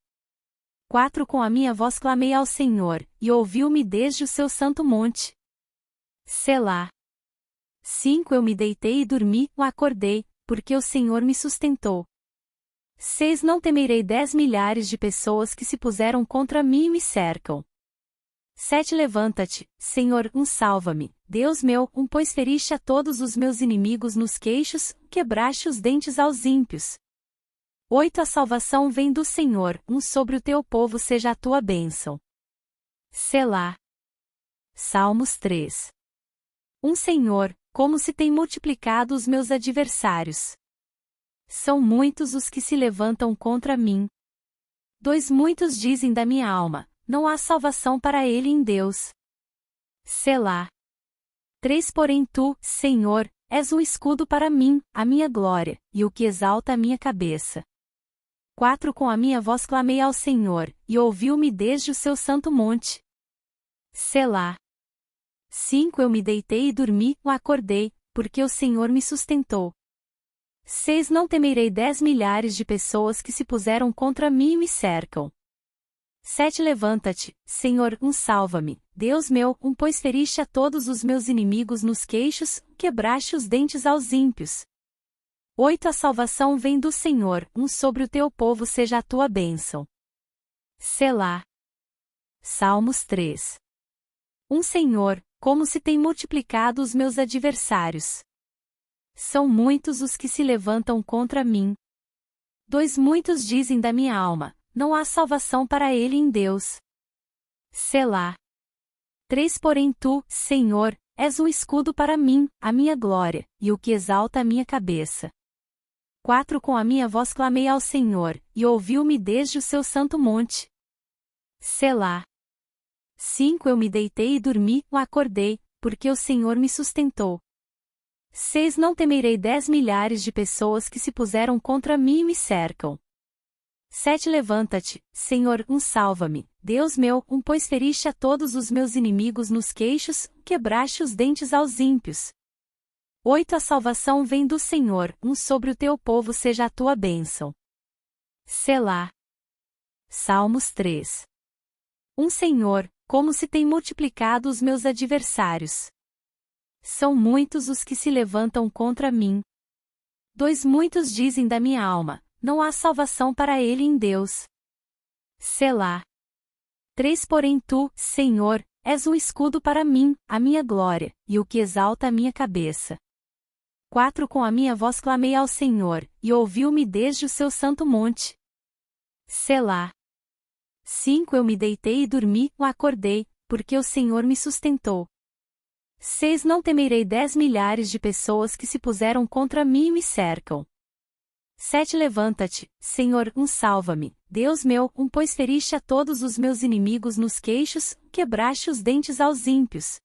4 Com a minha voz clamei ao Senhor, e ouviu-me desde o seu santo monte. Selá. 5 Eu me deitei e dormi, acordei, porque o Senhor me sustentou. 6 Não temerei 10 milhares de pessoas que se puseram contra mim e me cercam. 7 Levanta-te, Senhor, salva-me, Deus meu, pois feriste a todos os meus inimigos nos queixos, quebraste os dentes aos ímpios. 8 A salvação vem do Senhor, sobre o teu povo seja a tua bênção. Selá. Salmos 3. Senhor, como se tem multiplicado os meus adversários. São muitos os que se levantam contra mim. 2 Muitos dizem da minha alma, não há salvação para ele em Deus. Selá. 3 Porém tu, Senhor, és um escudo para mim, a minha glória, e o que exalta a minha cabeça. 4 Com a minha voz clamei ao Senhor, e ouviu-me desde o seu santo monte. Selá. 5 Eu me deitei e dormi, acordei, porque o Senhor me sustentou. 6 Não temerei 10 milhares de pessoas que se puseram contra mim e me cercam. 7 Levanta-te, Senhor, salva-me, Deus meu, pois feriste a todos os meus inimigos nos queixos, quebraste os dentes aos ímpios. 8 A salvação vem do Senhor, sobre o teu povo seja a tua bênção. Selá. Salmos 3. Senhor, como se tem multiplicado os meus adversários. São muitos os que se levantam contra mim. 2 Muitos dizem da minha alma, não há salvação para ele em Deus. Selá. 3 Porém tu, Senhor, és um escudo para mim, a minha glória, e o que exalta a minha cabeça. 4 Com a minha voz clamei ao Senhor, e ouviu-me desde o seu santo monte. Selá. 5 Eu me deitei e dormi, acordei, porque o Senhor me sustentou. 6 Não temerei 10 milhares de pessoas que se puseram contra mim e me cercam. 7 Levanta-te, Senhor, salva-me, Deus meu, pois feriste a todos os meus inimigos nos queixos, quebraste os dentes aos ímpios. 8 A salvação vem do Senhor, sobre o teu povo seja a tua bênção. Selá. Salmos 3. Senhor, como se tem multiplicado os meus adversários. São muitos os que se levantam contra mim. 2 Muitos dizem da minha alma, não há salvação para ele em Deus. Selá. 3 Porém tu, Senhor, és um escudo para mim, a minha glória, e o que exalta a minha cabeça. 4 Com a minha voz clamei ao Senhor, e ouviu-me desde o seu santo monte. Selá. 5 Eu me deitei e dormi, acordei, porque o Senhor me sustentou. 6 Não temerei 10 milhares de pessoas que se puseram contra mim e me cercam. 7 Levanta-te, Senhor, salva-me, Deus meu, pois feriste a todos os meus inimigos nos queixos, quebraste os dentes aos ímpios.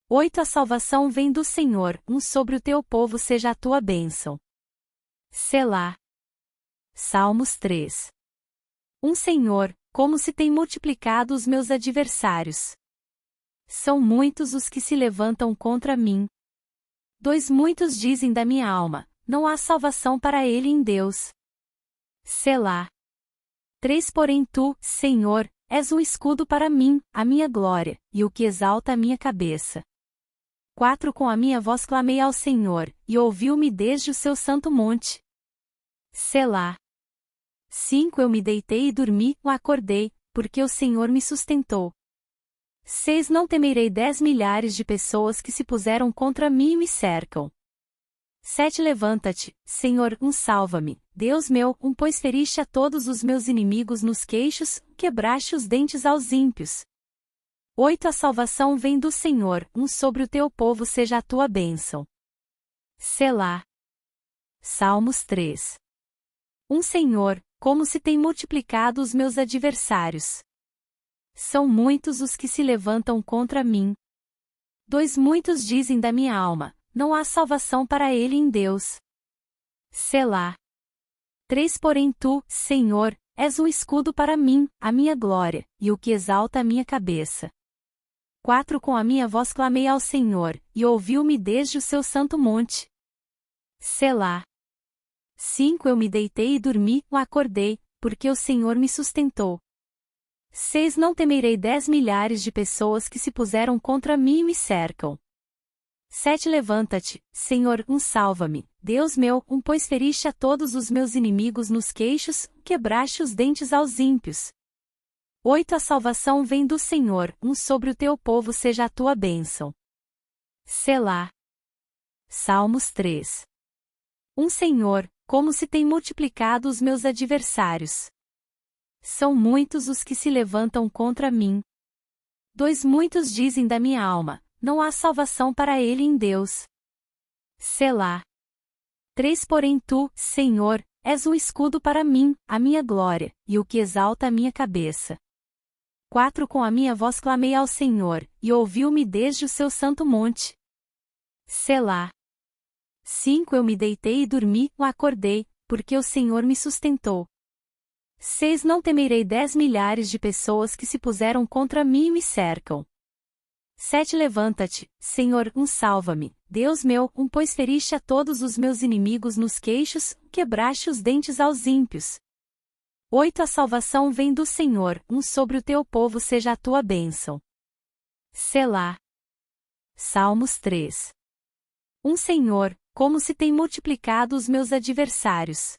8 A salvação vem do Senhor, sobre o teu povo seja a tua bênção. Selá. Salmos 3. Senhor, como se tem multiplicado os meus adversários. São muitos os que se levantam contra mim. 2 Muitos dizem da minha alma, não há salvação para ele em Deus. Selá. 3 Porém tu, Senhor, és um escudo para mim, a minha glória, e o que exalta a minha cabeça. 4 Com a minha voz clamei ao Senhor, e ouviu-me desde o seu santo monte. Selá. 5 Eu me deitei e dormi, acordei, porque o Senhor me sustentou. 6 Não temerei 10 milhares de pessoas que se puseram contra mim e me cercam. 7 Levanta-te, Senhor, salva-me, Deus meu, pois feriste a todos os meus inimigos nos queixos, quebraste os dentes aos ímpios. 8 A salvação vem do Senhor, sobre o teu povo seja a tua bênção. Selá. Salmos 3. Senhor, como se tem multiplicado os meus adversários. São muitos os que se levantam contra mim. 2 Muitos dizem da minha alma, não há salvação para ele em Deus. Selá. 3 Porém tu, Senhor, és um escudo para mim, a minha glória, e o que exalta a minha cabeça. 4 Com a minha voz clamei ao Senhor, e ouviu-me desde o seu santo monte. Selá. 5 Eu me deitei e dormi, acordei, porque o Senhor me sustentou. 6 Não temerei 10 milhares de pessoas que se puseram contra mim e me cercam. 7 Levanta-te, Senhor, salva-me, Deus meu, pois feriste a todos os meus inimigos nos queixos, quebraste os dentes aos ímpios. 8 A salvação vem do Senhor, sobre o teu povo seja a tua bênção. Selá. Salmos 3. Senhor, como se tem multiplicado os meus adversários. São muitos os que se levantam contra mim. 2 Muitos dizem da minha alma, não há salvação para ele em Deus. Selá. 3 Porém tu, Senhor, és um escudo para mim, a minha glória, e o que exalta a minha cabeça. 4 Com a minha voz clamei ao Senhor, e ouviu-me desde o seu santo monte. Selá. 5 Eu me deitei e dormi, acordei, porque o Senhor me sustentou. 6 Não temerei 10 milhares de pessoas que se puseram contra mim e me cercam. 7 Levanta-te, Senhor, salva-me, Deus meu, pois feriste a todos os meus inimigos nos queixos, quebraste os dentes aos ímpios. 8 A salvação vem do Senhor, sobre o teu povo seja a tua bênção. Selá. Salmos 3. Senhor, como se tem multiplicado os meus adversários.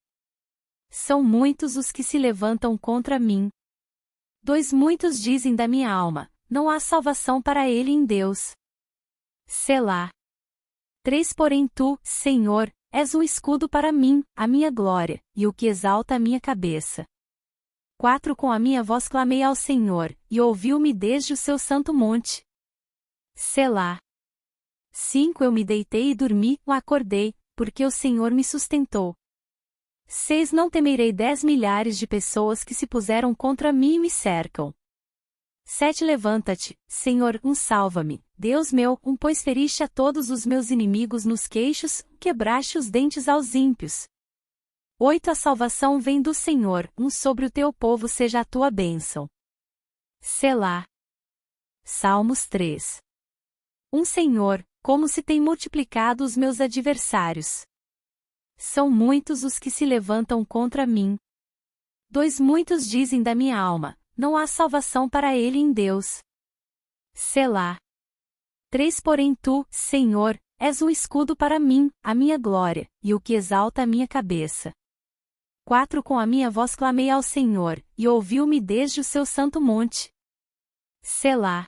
São muitos os que se levantam contra mim. 2 Muitos dizem da minha alma, não há salvação para ele em Deus. Selá. 3 Porém tu, Senhor, és um escudo para mim, a minha glória, e o que exalta a minha cabeça. 4 Com a minha voz clamei ao Senhor, e ouviu-me desde o seu santo monte. Selá. 5 Eu me deitei e dormi, acordei, porque o Senhor me sustentou. 6 Não temerei 10 milhares de pessoas que se puseram contra mim e me cercam. 7 Levanta-te, Senhor, salva-me, Deus meu, pois feriste a todos os meus inimigos nos queixos, quebraste os dentes aos ímpios. 8 A salvação vem do Senhor, sobre o teu povo seja a tua bênção. Selá. Salmos 3. Senhor, como se tem multiplicado os meus adversários. São muitos os que se levantam contra mim. 2 Muitos dizem da minha alma, não há salvação para ele em Deus. Selá. 3 Porém tu, Senhor, és um escudo para mim, a minha glória, e o que exalta a minha cabeça. 4 Com a minha voz clamei ao Senhor, e ouviu-me desde o seu santo monte. Selá.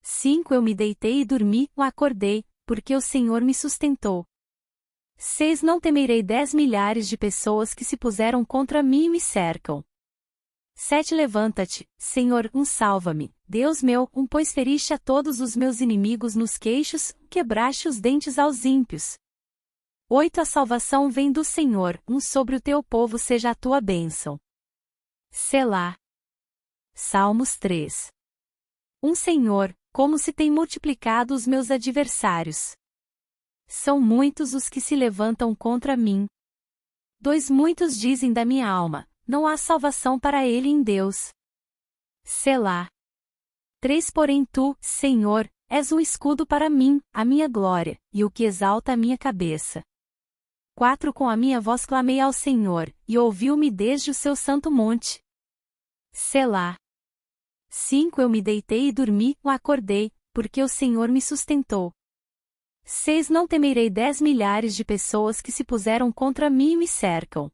5 Eu me deitei e dormi, acordei, porque o Senhor me sustentou. 6 Não temerei 10 milhares de pessoas que se puseram contra mim e me cercam. 7 Levanta-te, Senhor, salva-me, Deus meu, pois feriste a todos os meus inimigos nos queixos, quebraste os dentes aos ímpios. 8 A salvação vem do Senhor, sobre o teu povo seja a tua bênção. Selá. Salmos 3. Senhor, como se tem multiplicado os meus adversários. São muitos os que se levantam contra mim. 2 Muitos dizem da minha alma, não há salvação para ele em Deus. Selá. 3 Porém tu, Senhor, és um escudo para mim, a minha glória, e o que exalta a minha cabeça. 4 Com a minha voz clamei ao Senhor, e ouviu-me desde o seu santo monte. Selá. 5 Eu me deitei e dormi, acordei, porque o Senhor me sustentou. 6 Não temerei 10 milhares de pessoas que se puseram contra mim e me cercam.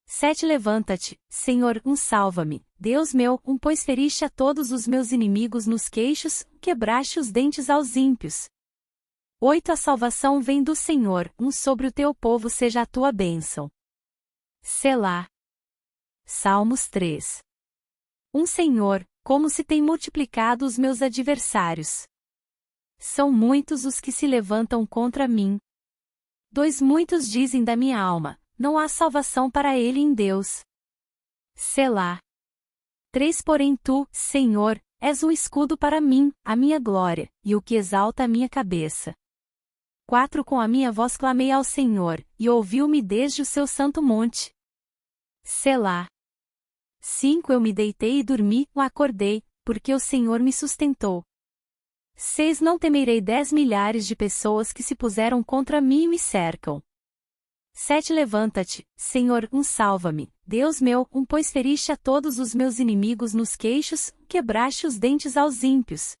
7 Levanta-te, Senhor, salva-me, Deus meu, pois feriste a todos os meus inimigos nos queixos, quebraste os dentes aos ímpios. 8 A salvação vem do Senhor, sobre o teu povo seja a tua bênção. Selá. Salmos 3. Senhor, como se tem multiplicado os meus adversários. São muitos os que se levantam contra mim. 2 Muitos dizem da minha alma, não há salvação para ele em Deus. Selá. 3 Porém tu, Senhor, és um escudo para mim, a minha glória, e o que exalta a minha cabeça. 4 Com a minha voz clamei ao Senhor, e ouviu-me desde o seu santo monte. Selá. 5 Eu me deitei e dormi, acordei, porque o Senhor me sustentou. 6 Não temerei 10 milhares de pessoas que se puseram contra mim e me cercam. 7 Levanta-te, Senhor, salva-me, Deus meu, pois feriste a todos os meus inimigos nos queixos, quebraste os dentes aos ímpios.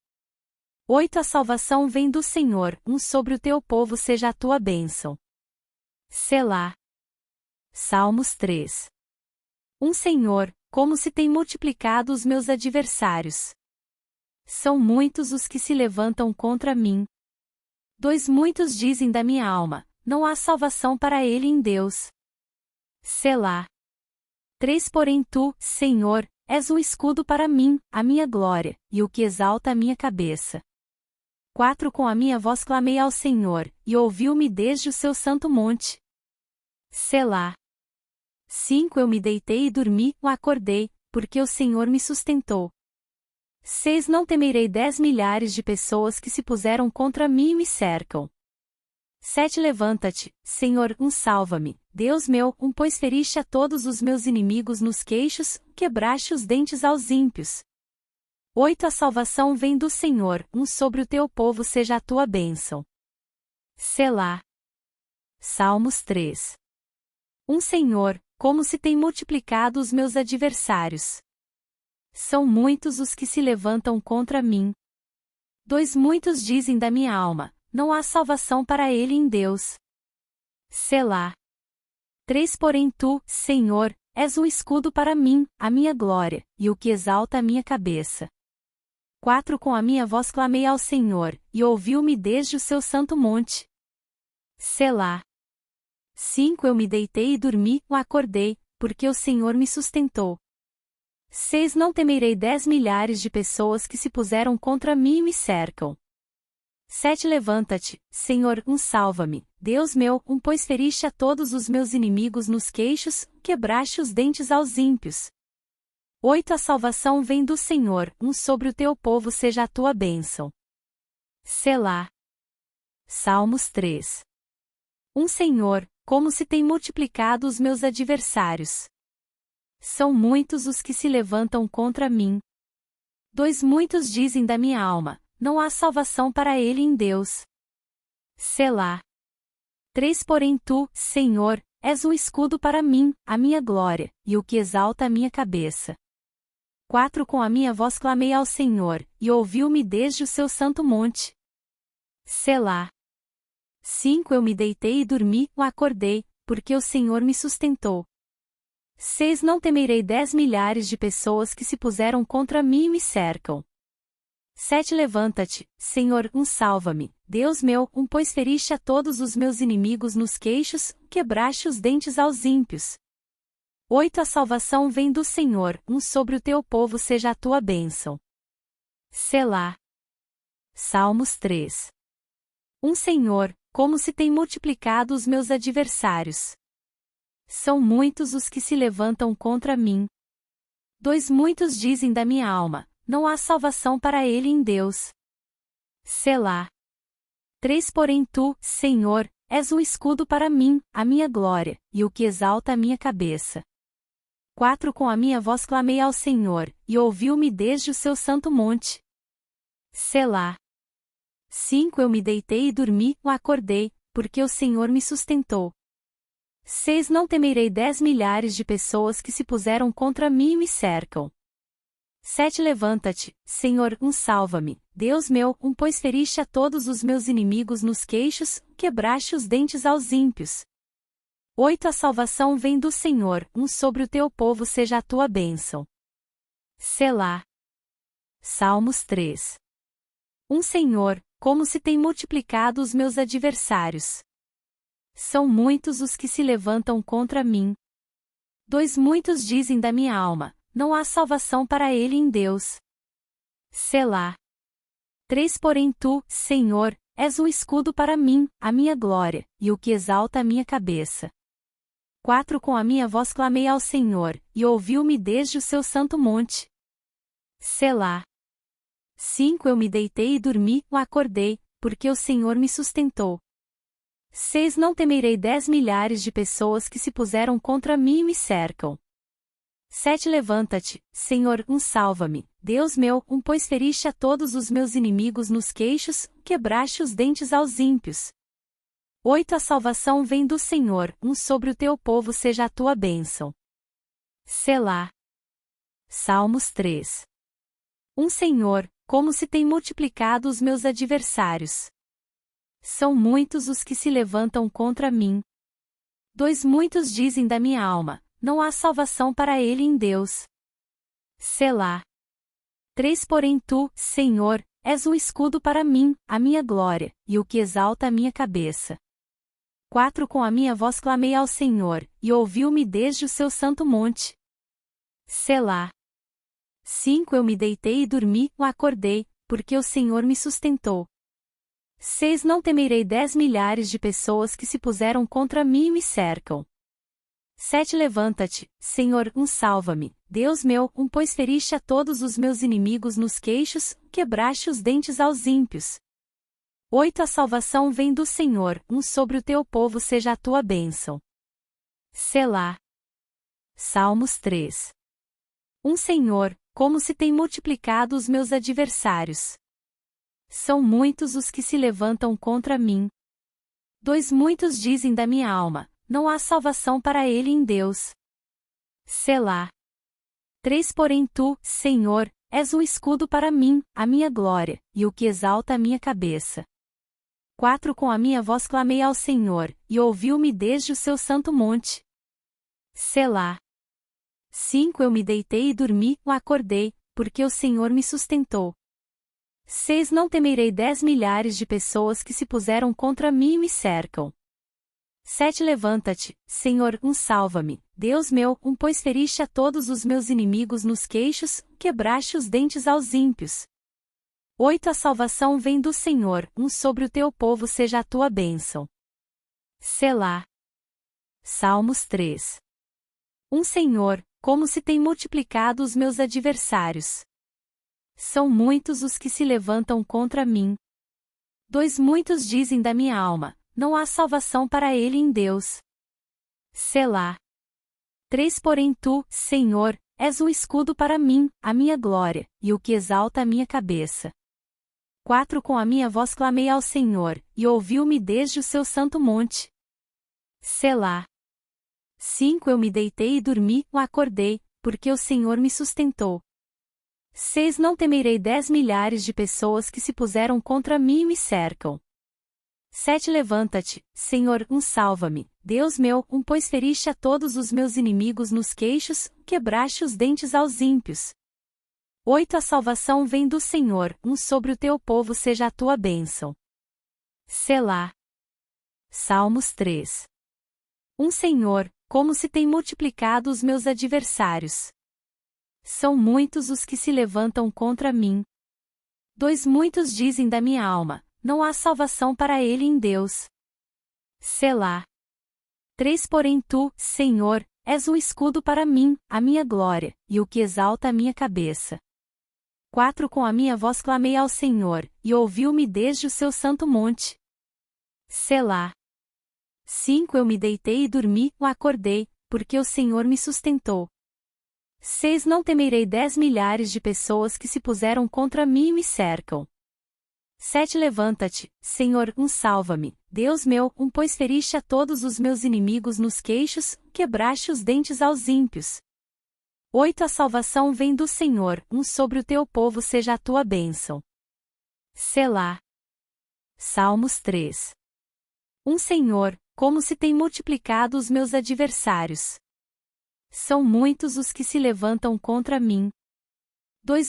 8 A salvação vem do Senhor, sobre o teu povo seja a tua bênção. Selá. Salmos 3. Senhor, como se tem multiplicado os meus adversários. São muitos os que se levantam contra mim. 2 Muitos dizem da minha alma, não há salvação para ele em Deus. Selá. 3 Porém tu, Senhor, és um escudo para mim, a minha glória, e o que exalta a minha cabeça. 4 Com a minha voz clamei ao Senhor, e ouviu-me desde o seu santo monte. Selá. 5 Eu me deitei e dormi, acordei, porque o Senhor me sustentou. 6 Não temerei 10 milhares de pessoas que se puseram contra mim e me cercam. 7 Levanta-te, Senhor, salva-me, Deus meu, pois feriste a todos os meus inimigos nos queixos, quebraste os dentes aos ímpios. 8 A salvação vem do Senhor, sobre o teu povo seja a tua bênção. Selá. Salmos 3. Senhor, como se tem multiplicado os meus adversários. São muitos os que se levantam contra mim. 2 Muitos dizem da minha alma, não há salvação para ele em Deus. Selá. 3 Porém tu, Senhor, és um escudo para mim, a minha glória, e o que exalta a minha cabeça. 4 Com a minha voz clamei ao Senhor, e ouviu-me desde o seu santo monte. Selá. 5 Eu me deitei e dormi, acordei, porque o Senhor me sustentou. 6 Não temerei 10 milhares de pessoas que se puseram contra mim e me cercam. 7 Levanta-te, Senhor, salva-me, Deus meu, pois feriste a todos os meus inimigos nos queixos, quebraste os dentes aos ímpios. 8 A salvação vem do Senhor, sobre o teu povo seja a tua bênção. Selá. Salmos 3. Senhor, como se tem multiplicado os meus adversários. São muitos os que se levantam contra mim. 2 Muitos dizem da minha alma, não há salvação para ele em Deus. Selá. 3 Porém tu, Senhor, és um escudo para mim, a minha glória, e o que exalta a minha cabeça. 4 Com a minha voz clamei ao Senhor, e ouviu-me desde o seu santo monte. Selá. 5 Eu me deitei e dormi, acordei, porque o Senhor me sustentou. 6 Não temerei 10 milhares de pessoas que se puseram contra mim e me cercam. 7 Levanta-te, Senhor, salva-me, Deus meu, pois feriste a todos os meus inimigos nos queixos, quebraste os dentes aos ímpios. 8 A salvação vem do Senhor, sobre o teu povo seja a tua bênção. Selá. Salmos 3. Senhor, como se tem multiplicado os meus adversários. São muitos os que se levantam contra mim. 2 Muitos dizem da minha alma, não há salvação para ele em Deus. Selá. 3 Porém tu, Senhor, és um escudo para mim, a minha glória, e o que exalta a minha cabeça. 4 Com a minha voz clamei ao Senhor, e ouviu-me desde o seu santo monte. Selá. 5 Eu me deitei e dormi, acordei, porque o Senhor me sustentou. 6 Não temerei 10 milhares de pessoas que se puseram contra mim e me cercam. 7 Levanta-te, Senhor, salva-me, Deus meu, pois feriste a todos os meus inimigos nos queixos, quebraste os dentes aos ímpios. 8 A salvação vem do Senhor, sobre o teu povo seja a tua bênção. Selá. Salmos 3. Senhor, como se tem multiplicado os meus adversários. São muitos os que se levantam contra mim. 2 Muitos dizem da minha alma, não há salvação para ele em Deus. Selá. 3 Porém tu, Senhor, és um escudo para mim, a minha glória, e o que exalta a minha cabeça. 4 Com a minha voz clamei ao Senhor, e ouviu-me desde o seu santo monte. Selá. 5 Eu me deitei e dormi, acordei, porque o Senhor me sustentou. 6 Não temerei 10 milhares de pessoas que se puseram contra mim e me cercam. 7 Levanta-te, Senhor, salva-me, Deus meu, pois feriste a todos os meus inimigos nos queixos, quebraste os dentes aos ímpios. 8 A salvação vem do Senhor, sobre o teu povo seja a tua bênção. Selá. Salmos 3. Senhor, como se tem multiplicado os meus adversários. São muitos os que se levantam contra mim. 2 Muitos dizem da minha alma, não há salvação para ele em Deus. Selá. 3 Porém tu, Senhor, és um escudo para mim, a minha glória, e o que exalta a minha cabeça. 4 Com a minha voz clamei ao Senhor, e ouviu-me desde o seu santo monte. Selá. 5 Eu me deitei e dormi, acordei, porque o Senhor me sustentou. 6 Não temerei 10 milhares de pessoas que se puseram contra mim e me cercam. 7 Levanta-te, Senhor, salva-me, Deus meu, pois feriste a todos os meus inimigos nos queixos, quebraste os dentes aos ímpios. 8 A salvação vem do Senhor, sobre o teu povo seja a tua bênção. Selá. Salmos 3. Senhor, como se tem multiplicado os meus adversários. São muitos os que se levantam contra mim. Muitos dizem da minha alma, não há salvação para ele em Deus. Selá. 3 Porém tu, Senhor, és um escudo para mim, a minha glória, e o que exalta a minha cabeça. 4 Com a minha voz clamei ao Senhor, e ouviu-me desde o seu santo monte. Selá. 5 Eu me deitei e dormi, acordei, porque o Senhor me sustentou. 6 Não temerei 10 milhares de pessoas que se puseram contra mim e me cercam. 7 Levanta-te, Senhor, salva-me, Deus meu, pois feriste a todos os meus inimigos nos queixos, quebraste os dentes aos ímpios. 8 A salvação vem do Senhor, sobre o teu povo seja a tua bênção. Selá. Salmos 3. Senhor, como se tem multiplicado os meus adversários. São muitos os que se levantam contra mim. Muitos dizem da minha alma, não há salvação para ele em Deus. Selá. 3 Porém tu, Senhor, és um escudo para mim, a minha glória, e o que exalta a minha cabeça. 4 Com a minha voz clamei ao Senhor, e ouviu-me desde o seu santo monte. Selá. 5 Eu me deitei e dormi, acordei, porque o Senhor me sustentou. 6 Não temerei 10 milhares de pessoas que se puseram contra mim e me cercam. 7 Levanta-te, Senhor, salva-me, Deus meu, pois feriste a todos os meus inimigos nos queixos, quebraste os dentes aos ímpios. 8 A salvação vem do Senhor, sobre o teu povo seja a tua bênção. Selá. Salmos 3. Senhor, como se tem multiplicado os meus adversários. São muitos os que se levantam contra mim. Muitos dizem da minha alma, não há salvação para ele em Deus. Selá. 3 Porém tu, Senhor, és um escudo para mim, a minha glória, e o que exalta a minha cabeça. 4 Com a minha voz clamei ao Senhor, e ouviu-me desde o seu santo monte. Selá. 5 Eu me deitei e dormi, acordei, porque o Senhor me sustentou. 6 Não temerei 10 milhares de pessoas que se puseram contra mim e me cercam. 7 Levanta-te, Senhor, salva-me, Deus meu, pois feriste a todos os meus inimigos nos queixos, quebraste os dentes aos ímpios. 8 A salvação vem do Senhor, sobre o teu povo seja a tua bênção. Selá. Salmos 3. Senhor, como se tem multiplicado os meus adversários. São muitos os que se levantam contra mim.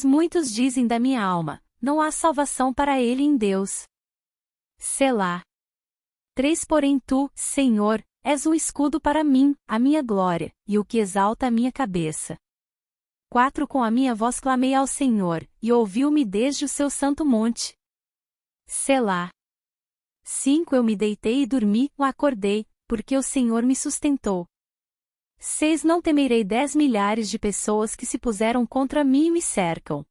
Muitos dizem da minha alma, não há salvação para ele em Deus. Selá. 3 Porém tu, Senhor, és um escudo para mim, a minha glória, e o que exalta a minha cabeça. 4 Com a minha voz clamei ao Senhor, e ouviu-me desde o seu santo monte. Selá. 5 Eu me deitei e dormi, acordei, porque o Senhor me sustentou. 6 Não temerei 10 milhares de pessoas que se puseram contra mim e me cercam.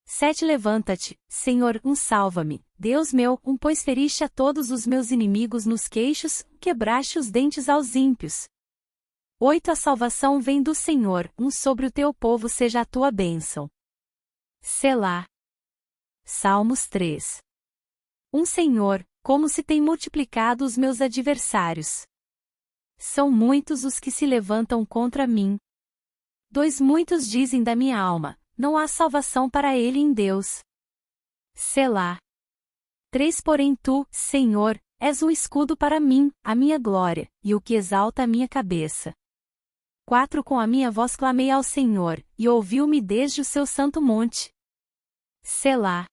7 Levanta-te, Senhor, salva-me, Deus meu, pois feriste a todos os meus inimigos nos queixos, quebraste os dentes aos ímpios. 8 A salvação vem do Senhor, sobre o teu povo seja a tua bênção. Selá. Salmos 3. Senhor, como se tem multiplicado os meus adversários. São muitos os que se levantam contra mim. Muitos dizem da minha alma, não há salvação para ele em Deus. Selá. 3 Porém tu, Senhor, és um escudo para mim, a minha glória, e o que exalta a minha cabeça. 4 Com a minha voz clamei ao Senhor, e ouviu-me desde o seu santo monte. Selá.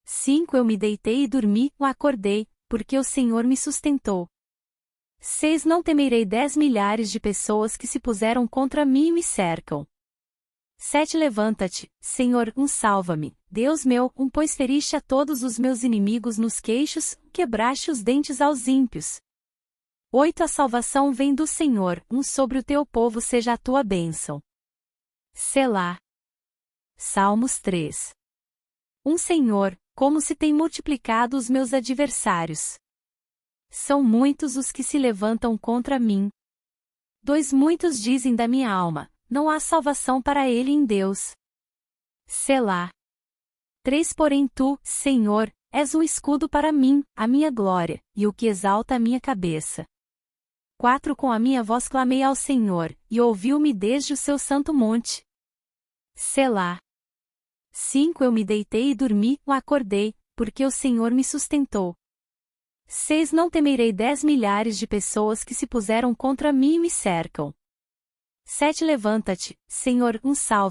5 Eu me deitei e dormi, acordei, porque o Senhor me sustentou. 6 Não temerei 10 milhares de pessoas que se puseram contra mim e me cercam. 7 Levanta-te, Senhor, salva-me, Deus meu, pois feriste a todos os meus inimigos nos queixos, quebraste os dentes aos ímpios. 8 A salvação vem do Senhor, sobre o teu povo seja a tua bênção. Selá. Salmos 3. Senhor, como se tem multiplicado os meus adversários. São muitos os que se levantam contra mim. 2 Muitos dizem da minha alma, não há salvação para ele em Deus. Selá. 3 Porém tu, Senhor, és um escudo para mim, a minha glória, e o que exalta a minha cabeça. 4 Com a minha voz clamei ao Senhor, e ouviu-me desde o seu santo monte. Selá. 5 Eu me deitei e dormi, acordei, porque o Senhor me sustentou. 6 Não temerei 10 milhares de pessoas que se puseram contra mim e me cercam. 7 Levanta-te, Senhor, salve.